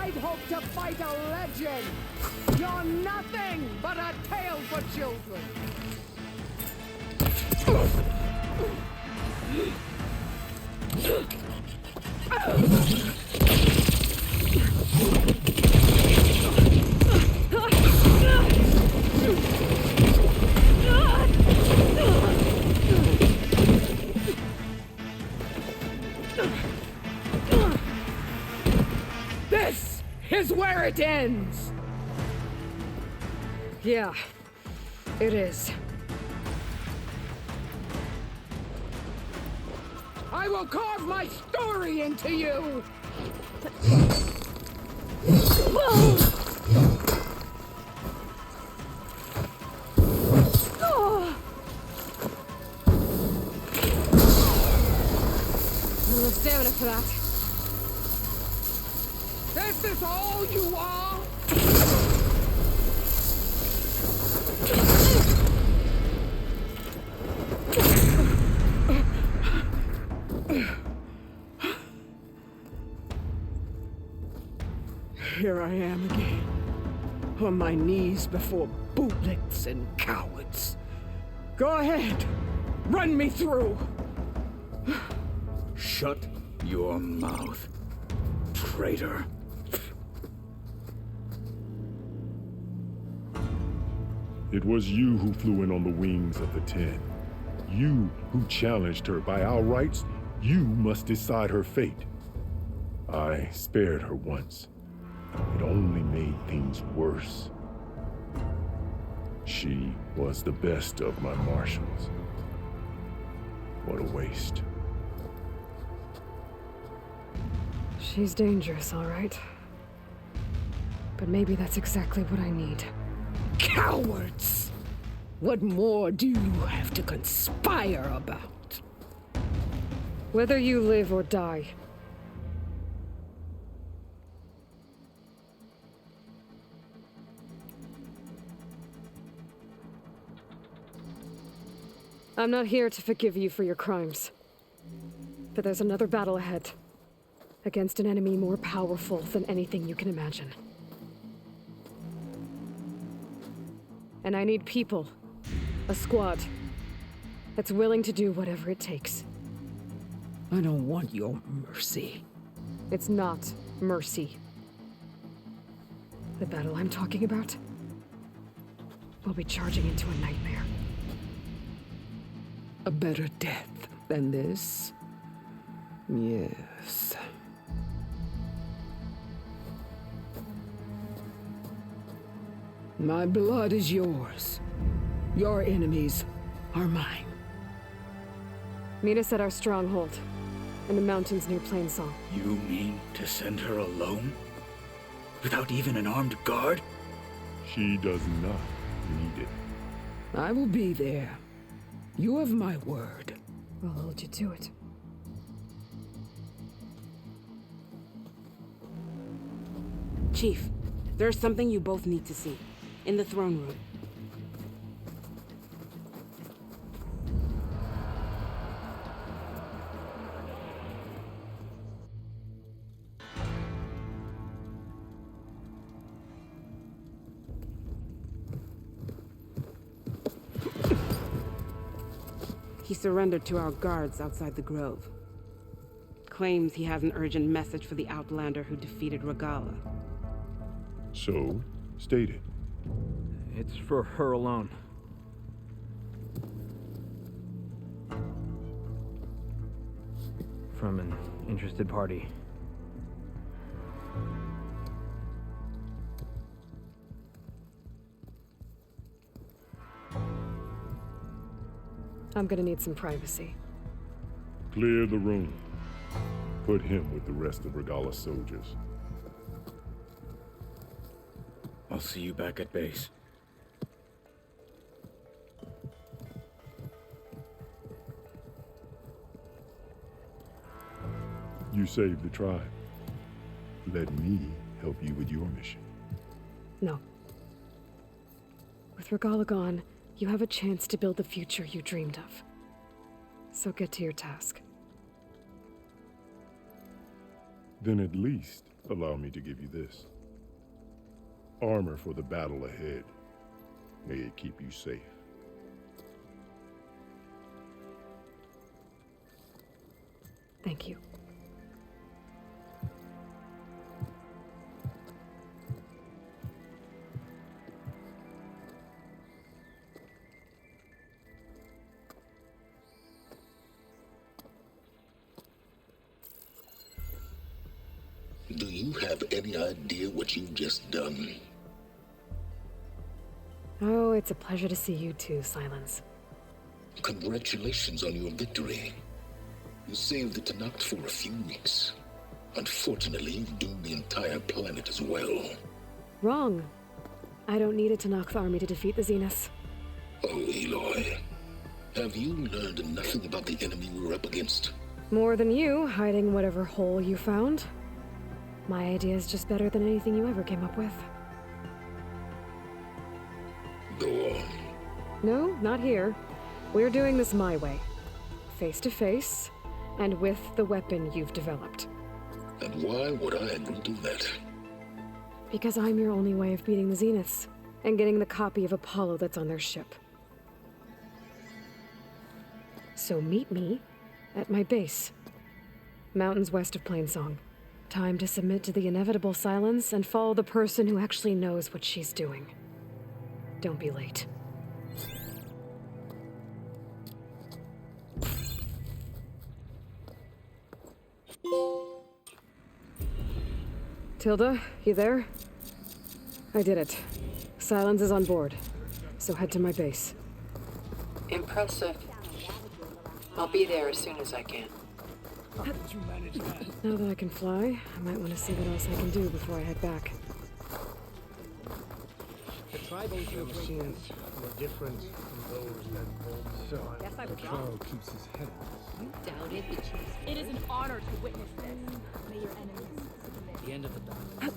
I'd hoped to fight a legend! You're nothing but a tale for children! This is where it ends! Yeah, it is. I will carve my story into you! No stamina for that. This is all you are? Here I am again, on my knees before bootlicks and cowards. Go ahead, run me through. Shut your mouth, traitor. It was you who flew in on the wings of the 10. You who challenged her. By our rights, you must decide her fate. I spared her once. It only made things worse. She was the best of my marshals. What a waste. She's dangerous, all right. But maybe that's exactly what I need. Cowards! What more do you have to conspire about? Whether you live or die. I'm not here to forgive you for your crimes. But there's another battle ahead. Against an enemy more powerful than anything you can imagine. And I need people. A squad. That's willing to do whatever it takes. I don't want your mercy. It's not mercy. The battle I'm talking about will be charging into a nightmare. A better death than this? Yes. My blood is yours. Your enemies are mine. Meet us at our stronghold, in the mountains near Plainsong. You mean to send her alone? Without even an armed guard? She does not need it. I will be there. You have my word. I'll hold you to it. Chief, there's something you both need to see. In the throne room. He surrendered to our guards outside the grove. Claims he has an urgent message for the Outlander who defeated Regala. So, state it. It's for her alone. From an interested party. I'm gonna need some privacy. Clear the room. Put him with the rest of Regala's soldiers. I'll see you back at base. You saved the tribe. Let me help you with your mission. No. With Regala gone, you have a chance to build the future you dreamed of. So get to your task. Then at least allow me to give you this. Armor for the battle ahead. May it keep you safe. Thank you. Do you have any idea what you've just done? Oh, it's a pleasure to see you too, Silence. Congratulations on your victory. You saved the Tenakth for a few weeks. Unfortunately, you've doomed the entire planet as well. Wrong. I don't need a Tenakth army to defeat the Zeniths. Oh, Aloy. Have you learned nothing about the enemy we're up against? More than you, hiding whatever hole you found. My idea is just better than anything you ever came up with. Go on. No, not here. We're doing this my way. Face to face, and with the weapon you've developed. And why would I agree to that? Because I'm your only way of beating the Zeniths, and getting the copy of Apollo that's on their ship. So meet me at my base. Mountains west of Plainsong. Time to submit to the inevitable silence and follow the person who actually knows what she's doing. Don't be late. Tilda, you there? I did it. Silence is on board. so head to my base. Impressive. I'll be there as soon as I can. How did you manage that? Now that I can fly, I might want to see what else I can do before I head back. The tribal machines were different from those that so Guess I was Varl wrong. keeps his head. You doubted the chief's. It is an honor to witness this. May your enemies submit. The end of the battle.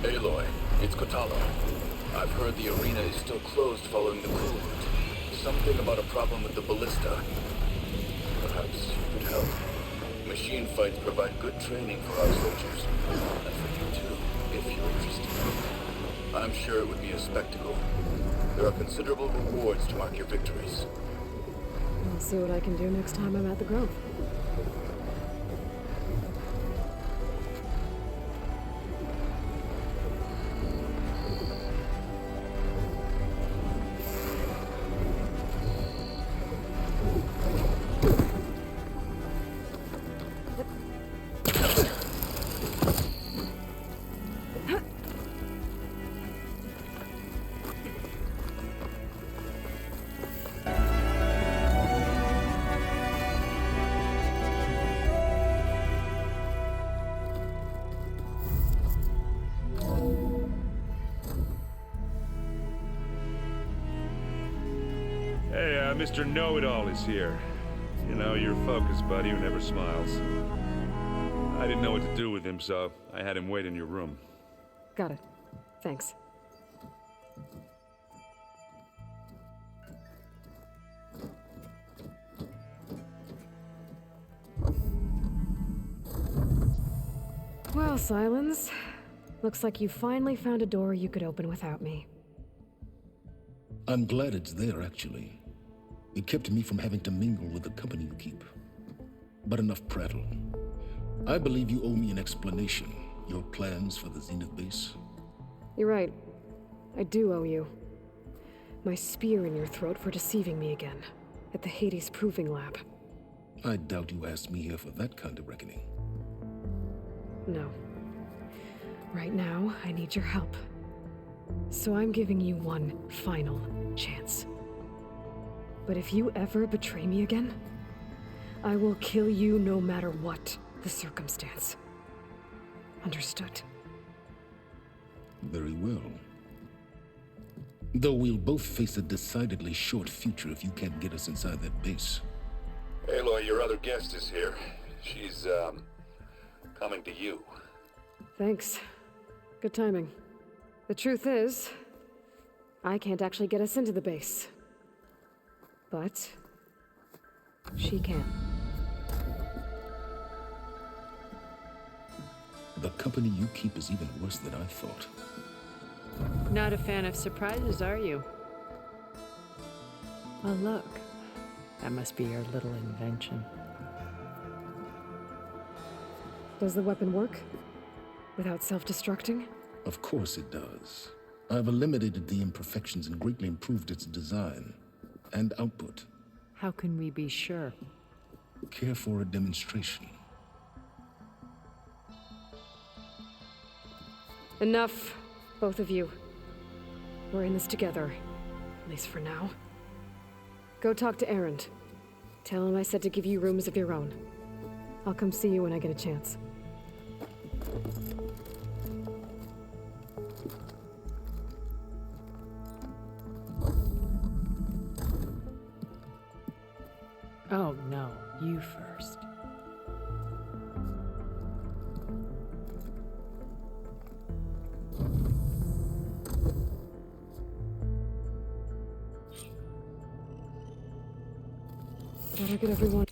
Aloy, it's Kotalo. I've heard the arena is still closed following the coup. Something about a problem with the ballista. Perhaps you could help. Machine fights provide good training for our soldiers. And for you too, if you're interested. I'm sure it would be a spectacle. There are considerable rewards to mark your victories. I'll see what I can do next time I'm at the Grove. Mr. Know-It-All is here. You know, your focus buddy who never smiles. I didn't know what to do with him, so I had him wait in your room. Got it. Thanks. Well, Silence. Looks like you finally found a door you could open without me. I'm glad it's there, actually. It kept me from having to mingle with the company you keep. But enough prattle. I believe you owe me an explanation. Your plans for the Zenith base? You're right. I do owe you. My spear in your throat for deceiving me again. At the Hades Proving Lab. I doubt you asked me here for that kind of reckoning. No. Right now, I need your help. So I'm giving you one final chance. But if you ever betray me again, I will kill you no matter what the circumstance. Understood? Very well. Though we'll both face a decidedly short future if you can't get us inside that base. Aloy, your other guest is here. She's, coming to you. Thanks. Good timing. The truth is, I can't actually get us into the base. But she can. The company you keep is even worse than I thought. Not a fan of surprises, are you? Well, look. That must be your little invention. Does the weapon work? Without self-destructing? Of course it does. I've eliminated the imperfections and greatly improved its design and output. How can we be sure? Care for a demonstration? Enough, both of you. We're in this together, at least for now. Go talk to Erend. Tell him I said to give you rooms of your own. I'll come see you when I get a chance. Oh, no. You first. Better get everyone...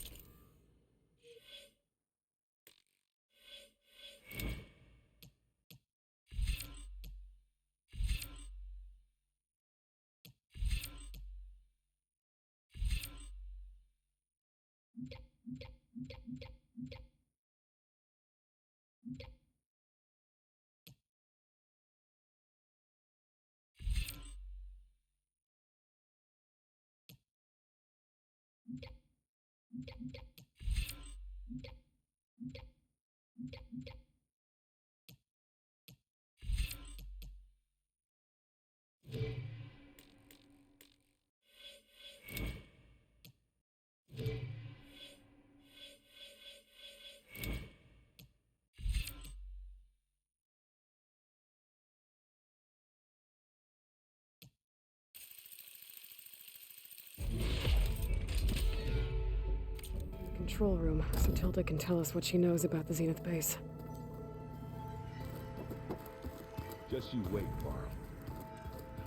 Control room, so Tilda can tell us what she knows about the Zenith base. Just you wait, Varl.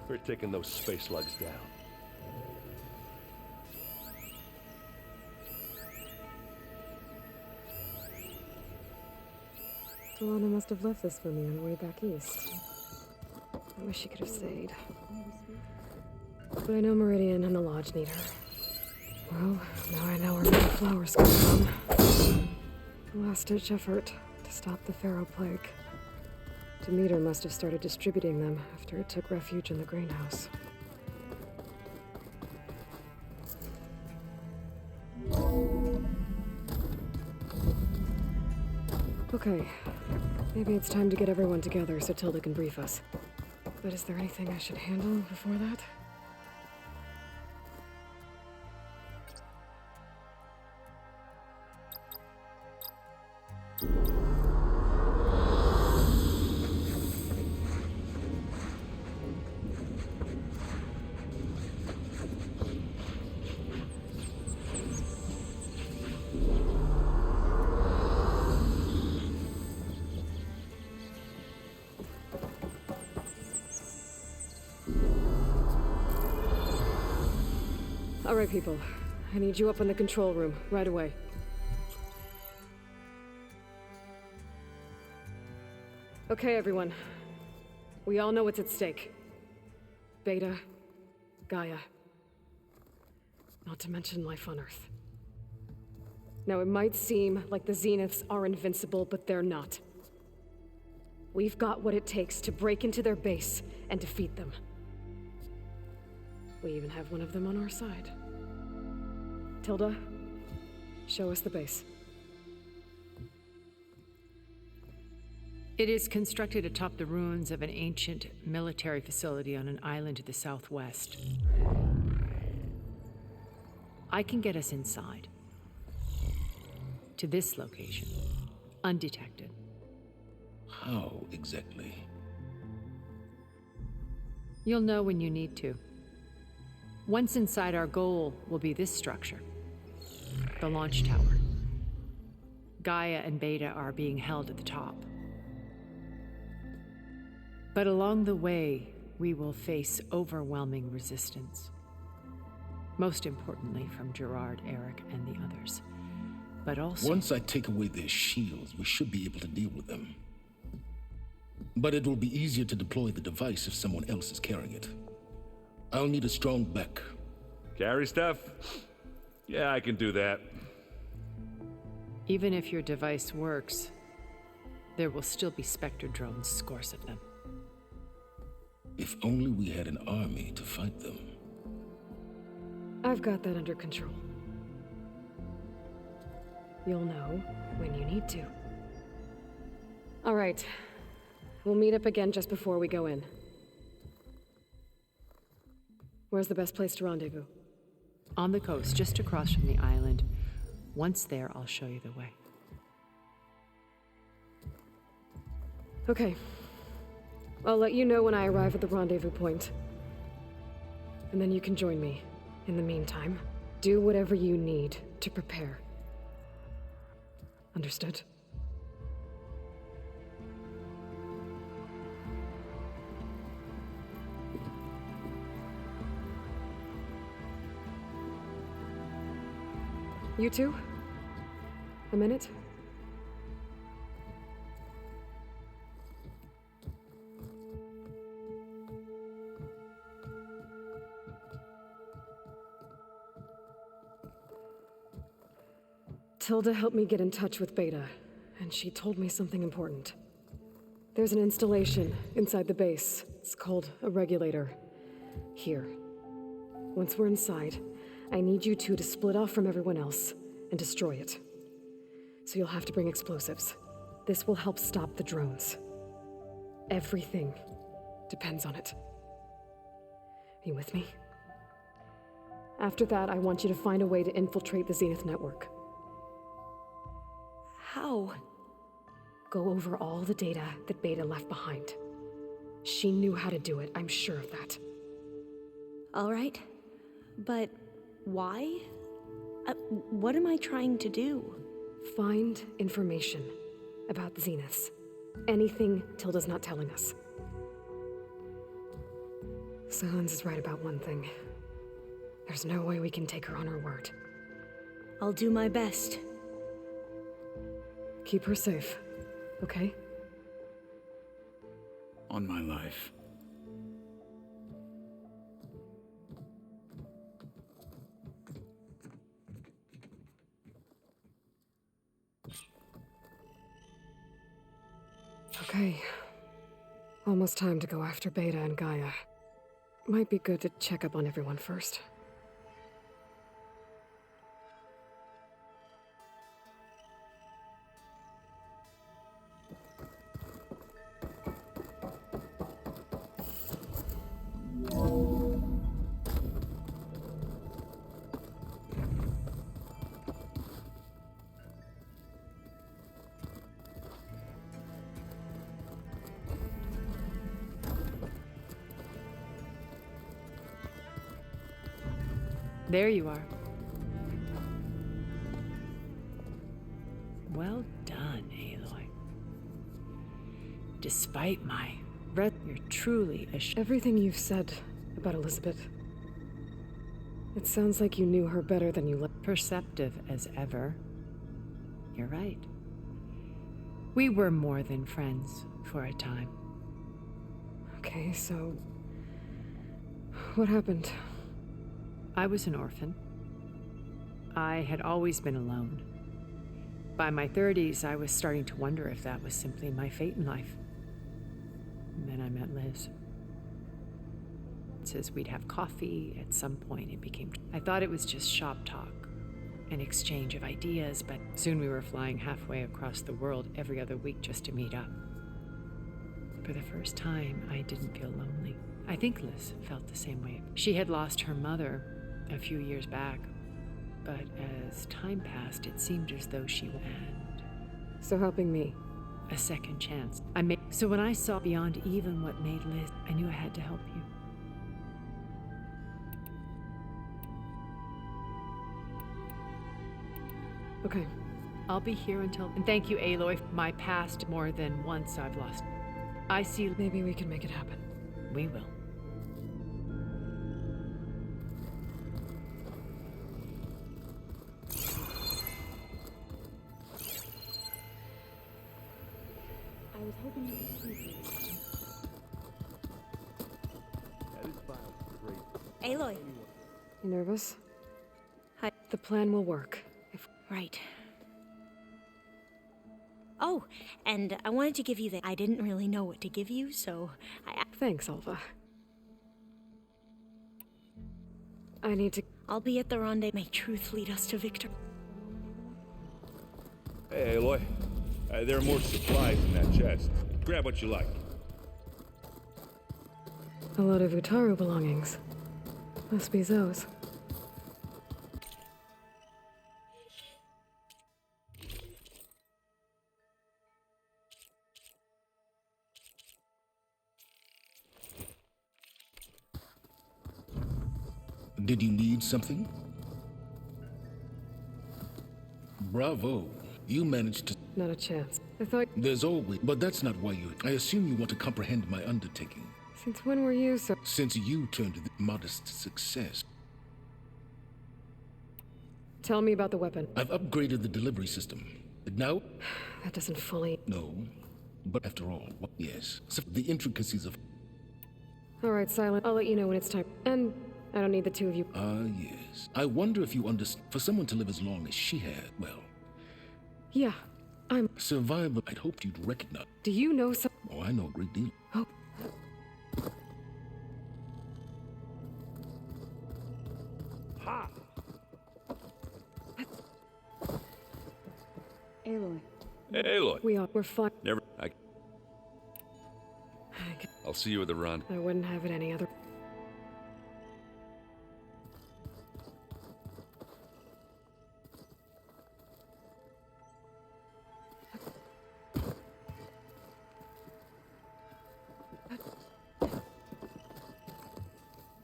We're taking those space slugs down. Delana must have left this for me on the way back east. I wish she could have stayed. But I know Meridian and the Lodge need her. Well, now I know where my flowers come from. A last-ditch effort to stop the Pharaoh plague. Demeter must have started distributing them after it took refuge in the greenhouse. Okay, maybe it's time to get everyone together so Tilda can brief us. But is there anything I should handle before that? All right, people. I need you up in the control room, right away. Okay, everyone. We all know what's at stake. Beta, Gaia. Not to mention life on Earth. Now, it might seem like the Zeniths are invincible, but they're not. We've got what it takes to break into their base and defeat them. We even have one of them on our side. Tilda, show us the base. It is constructed atop the ruins of an ancient military facility on an island to the southwest. I can get us inside. To this location, undetected. How exactly? You'll know when you need to. Once inside, our goal will be this structure. The launch tower. Gaia and Beta are being held at the top. But along the way, we will face overwhelming resistance. Most importantly from Gerard, Eric, and the others. But also... Once I take away their shields, we should be able to deal with them. But it will be easier to deploy the device if someone else is carrying it. I'll need a strong back. Carry stuff? Yeah, I can do that. Even if your device works, there will still be Spectre drones, scores of them. If only we had an army to fight them. I've got that under control. You'll know when you need to. All right. We'll meet up again just before we go in. Where's the best place to rendezvous? On the coast, just across from the island. Once there, I'll show you the way. Okay. I'll let you know when I arrive at the rendezvous point. And then you can join me. In the meantime, do whatever you need to prepare. Understood? You two? A minute? Tilda helped me get in touch with Beta, and she told me something important. There's an installation inside the base. It's called a regulator. Here. Once we're inside, I need you two to split off from everyone else and destroy it. So you'll have to bring explosives. This will help stop the drones. Everything depends on it. Are you with me? After that, I want you to find a way to infiltrate the Zenith network. How? Go over all the data that Beta left behind. She knew how to do it, I'm sure of that. All right. But why? What am I trying to do? Find information about the Zeniths. Anything Tilda's not telling us. Silence is right about one thing. There's no way we can take her on her word. I'll do my best. Keep her safe, okay? On my life. Okay. Almost time to go after Beta and Gaia. Might be good to check up on everyone first. There you are. Well done, Aloy. Despite my breath, you're truly a Everything you've said about Elizabeth. It sounds like you knew her better than you look. Perceptive as ever. You're right. We were more than friends for a time. Okay, so... what happened? I was an orphan. I had always been alone. By my 30s, I was starting to wonder if that was simply my fate in life. And then I met Liz. It says we'd have coffee. At some point, it became... I thought it was just shop talk, an exchange of ideas, but soon we were flying halfway across the world every other week just to meet up. For the first time, I didn't feel lonely. I think Liz felt the same way. She had lost her mother a few years back, but as time passed, it seemed as though she would end. So helping me? A second chance. So when I saw beyond even what made Liz, I knew I had to help you. Okay. I'll be here until... And thank you, Aloy. My past more than once I've lost. I see... Maybe we can make it happen. We will. I was hoping you could see me. Aloy. You nervous? Hi. The plan will work. Right. Oh, and I wanted to give you that. I didn't really know what to give you, so Thanks, Alpha. I need to... I'll be at the rendezvous. May truth lead us to victory. Hey, Aloy. There are more supplies in that chest. Grab what you like. A lot of Utaru belongings. Must be Zoe's. Did you need something? Bravo. You managed to... Not a chance. I thought... There's always... But that's not why you... I assume you want to comprehend my undertaking. Since when were you so... Since you turned to the modest success. Tell me about the weapon. I've upgraded the delivery system. Now... That doesn't fully... No. But after all, yes. So the intricacies of... Alright, Silent. I'll let you know when it's time. And I don't need the two of you. Yes. I wonder if you understand. For someone to live as long as she had, well... Yeah, I'm... Survivor, I'd hoped you'd recognize... Do you know some... Oh, I know a great deal. Oh. Ha! Aloy. Hey, Aloy. We're fine. Never... I'll see you at the run. I wouldn't have it any other...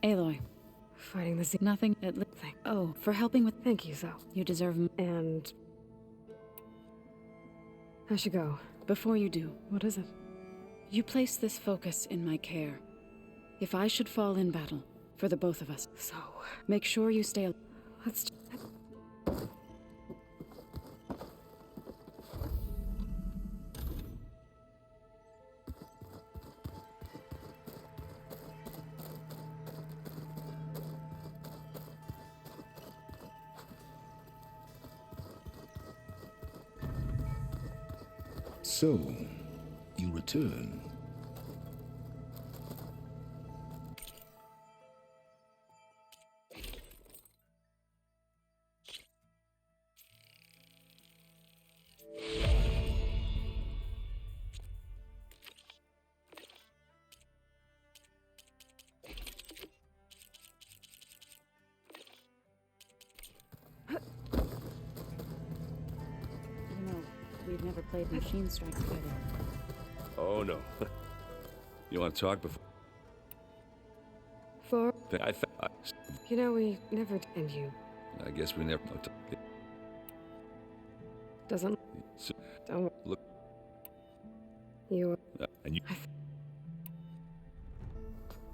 Aloy. Fighting the zenith. Nothing at least. Oh, for helping with... Thank you, Zoe. You deserve... And... I should go. Before you do. What is it? You place this focus in my care. If I should fall in battle, for the both of us. So... Make sure you stay... Let's... So, you return. We've never played Machine Strike together. Oh, no. You want to talk before... For... I You know, we never... And you... I guess we never... Doesn't... So, Don't... Look... You... And you...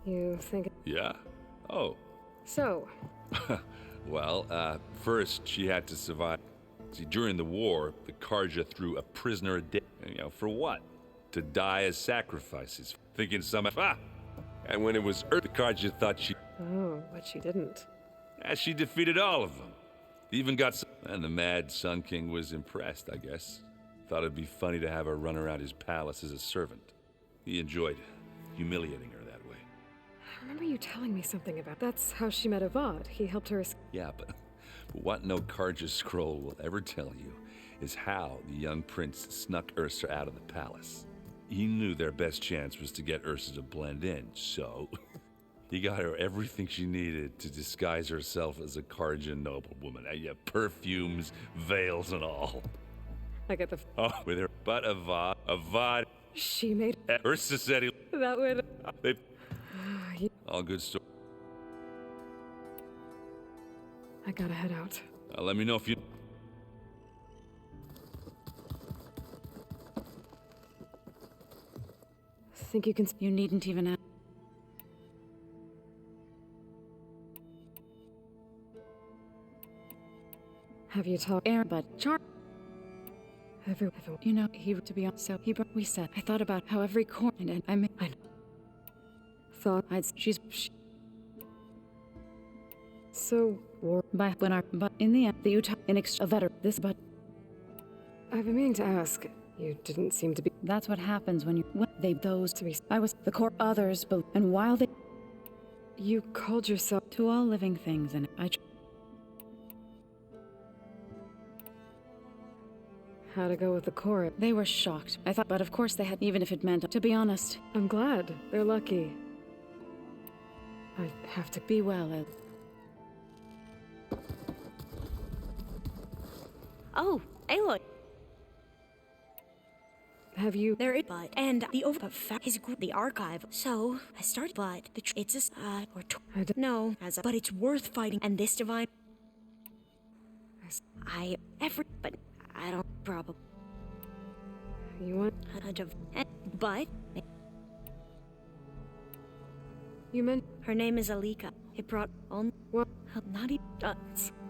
You think... Yeah? Oh. So... Well, first she had to survive. See, during the war, the Karja threw a prisoner a day. You know, for what? To die as sacrifices. Thinking And when it was Earth, the Karja thought she... Oh, but she didn't. And she defeated all of them. Even got some... And the mad Sun King was impressed, I guess. Thought it'd be funny to have her run around his palace as a servant. He enjoyed humiliating her that way. I remember you telling me something about... That's how she met Avad. He helped her... Yeah, but what no Karja scroll will ever tell you is how the young prince snuck Ursa out of the palace. He knew their best chance was to get Ursa to blend in, so he got her everything she needed to disguise herself as a Karja noblewoman. Yeah, perfumes, veils, and all. I get the... Oh, with her... But Avad... She made... Ursa said he... That would... They... All good story. I gotta head out. Let me know if you... think you can... You needn't even ask. Have you talked... Air, but you know, to be honest, so we said, I thought about how every corner, and I thought so, but in the end, the Utah, in exchange of veteran, but I've been meaning to ask. You didn't seem to be... That's what happens when those to be... I was the core others, but, and while they... You called yourself... To all living things, and How to go with the core? They were shocked. I thought, but of course they had, even if it meant, to be honest. I'm glad. They're lucky. I have to... Be well, Oh, Aloy. Have you... There is, but, and the his group, the archive. So, I started, but, it's a, no, but it's worth fighting, and this divine... but, I don't, probably... You want... but... You meant... Her name is Alika. It brought on... What? Not even...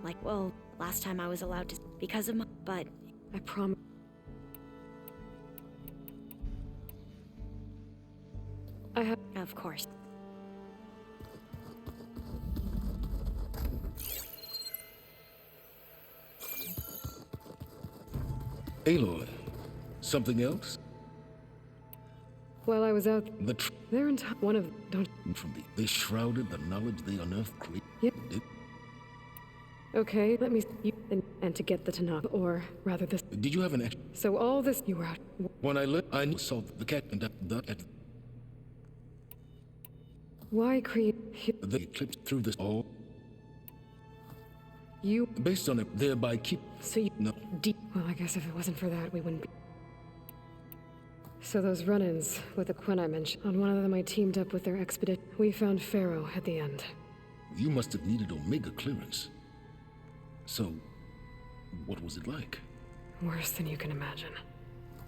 like, well, last time I was allowed to... Because of my... But... I promise... I have... Of course. Aloy, something else? While I was out... They're in one of... Don't... From they shrouded the knowledge they unearthed Yep. Okay, let me... And to get the Tanakh, or rather this... Did you have an... So all this... You were out... When I left, I saw the cat and at... Why create... They eclipsed through this all... You... Based on it, thereby keep... So you... No. Deep... Well, I guess if it wasn't for that, we wouldn't be... So those run-ins with the Quen I mentioned, on one of them I teamed up with their expedition. We found Pharaoh at the end. You must have needed Omega clearance. So, what was it like? Worse than you can imagine.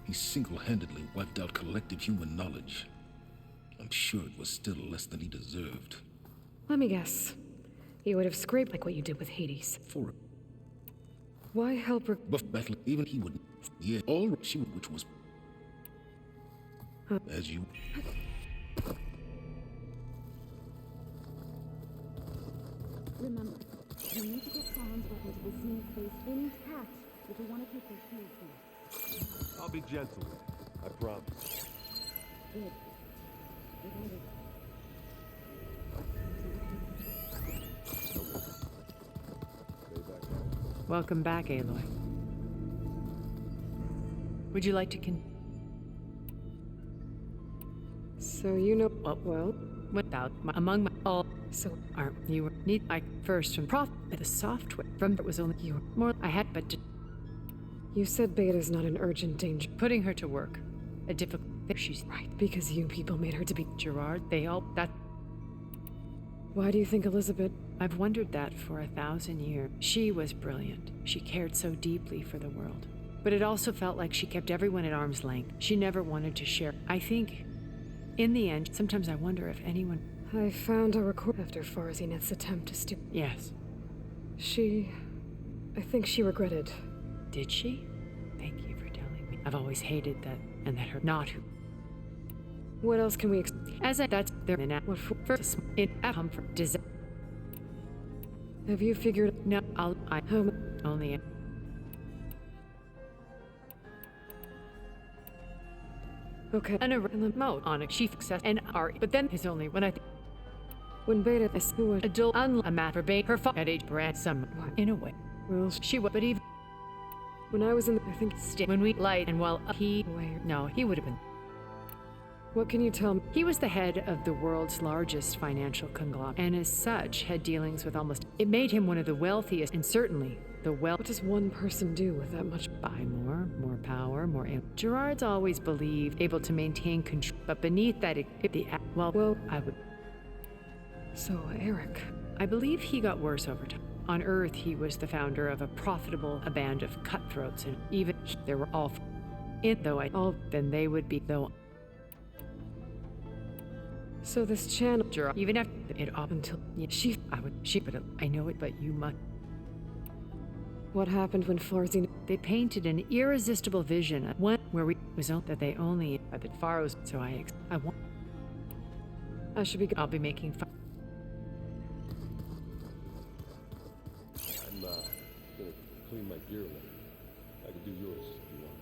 He single-handedly wiped out collective human knowledge. I'm sure it was still less than he deserved. Let me guess. You would have scraped like what you did with Hades. For why help her? Buff battle, even he would. Yeah, all she would, which was. As you. Remember, you need to get Hans back into the zenith phase intact if we want to keep their shields here. I'll be gentle with it, I promise. Good. Welcome back, Aloy. Would you like to So you know... well... Without among my all... So, aren't you were... Need I first from Prof... The software. From it was only you were more... I had but... You said Beta's not in urgent danger. Putting her to work. A difficult... She's right. Because you people made her to be... Gerard, they all... That... Why do you think Elizabeth... I've wondered that for 1,000 years. She was brilliant. She cared so deeply for the world. But it also felt like she kept everyone at arm's length. She never wanted to share. I think, in the end, sometimes I wonder if anyone... I found a record after Farzineth's attempt to steal... Yes. I think she regretted. Did she? Thank you for telling me. I've always hated that, and that her not who... What else can we... That's their... What for? Comfort, desire... Have you figured... No, only... Okay. And a remote on a chief success and but then is only when I think... When Beta is who a dull a matter for Beta, her father at age brand some in a way. Well, she would, but even... When I was in the... I think... When we light and while he... No, he would have been... What can you tell me? He was the head of the world's largest financial conglomerate, and as such had dealings with almost... It made him one of the wealthiest, and certainly the What does one person do with that much? Buy more power, more... Gerard's always believed able to maintain control, but beneath that, well, I would... So, Eric... I believe he got worse over time. On Earth, he was the founder of a band of cutthroats, and even there were all... Then they would be, though... So this channel... Even after it up until... But I know it, but you must... What happened when Florzine... They painted an irresistible vision of one where we was on that they only by the Pharaohs. So I want. I should be. I'll be making fun. I'm gonna clean my gear later. I can do yours if you want.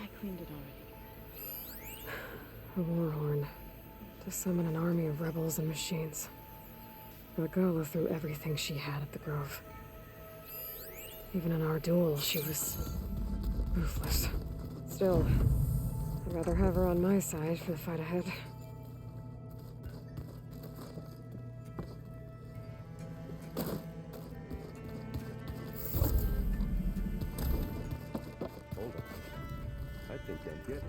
I cleaned it already. A war horn. To summon an army of rebels and machines. Regala threw everything she had at the Grove. Even in our duel, she was ruthless. Still, I'd rather have her on my side for the fight ahead. Hold on. I think I get it.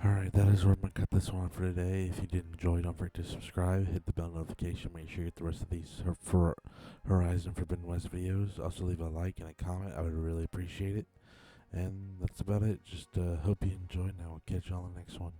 Alright, that is where I'm going to cut this one for today. If you did enjoy, don't forget to subscribe, hit the bell notification, make sure you get the rest of these for Horizon Forbidden West videos. Also leave a like and a comment, I would really appreciate it. And that's about it. Just hope you enjoyed, and I will catch you on the next one.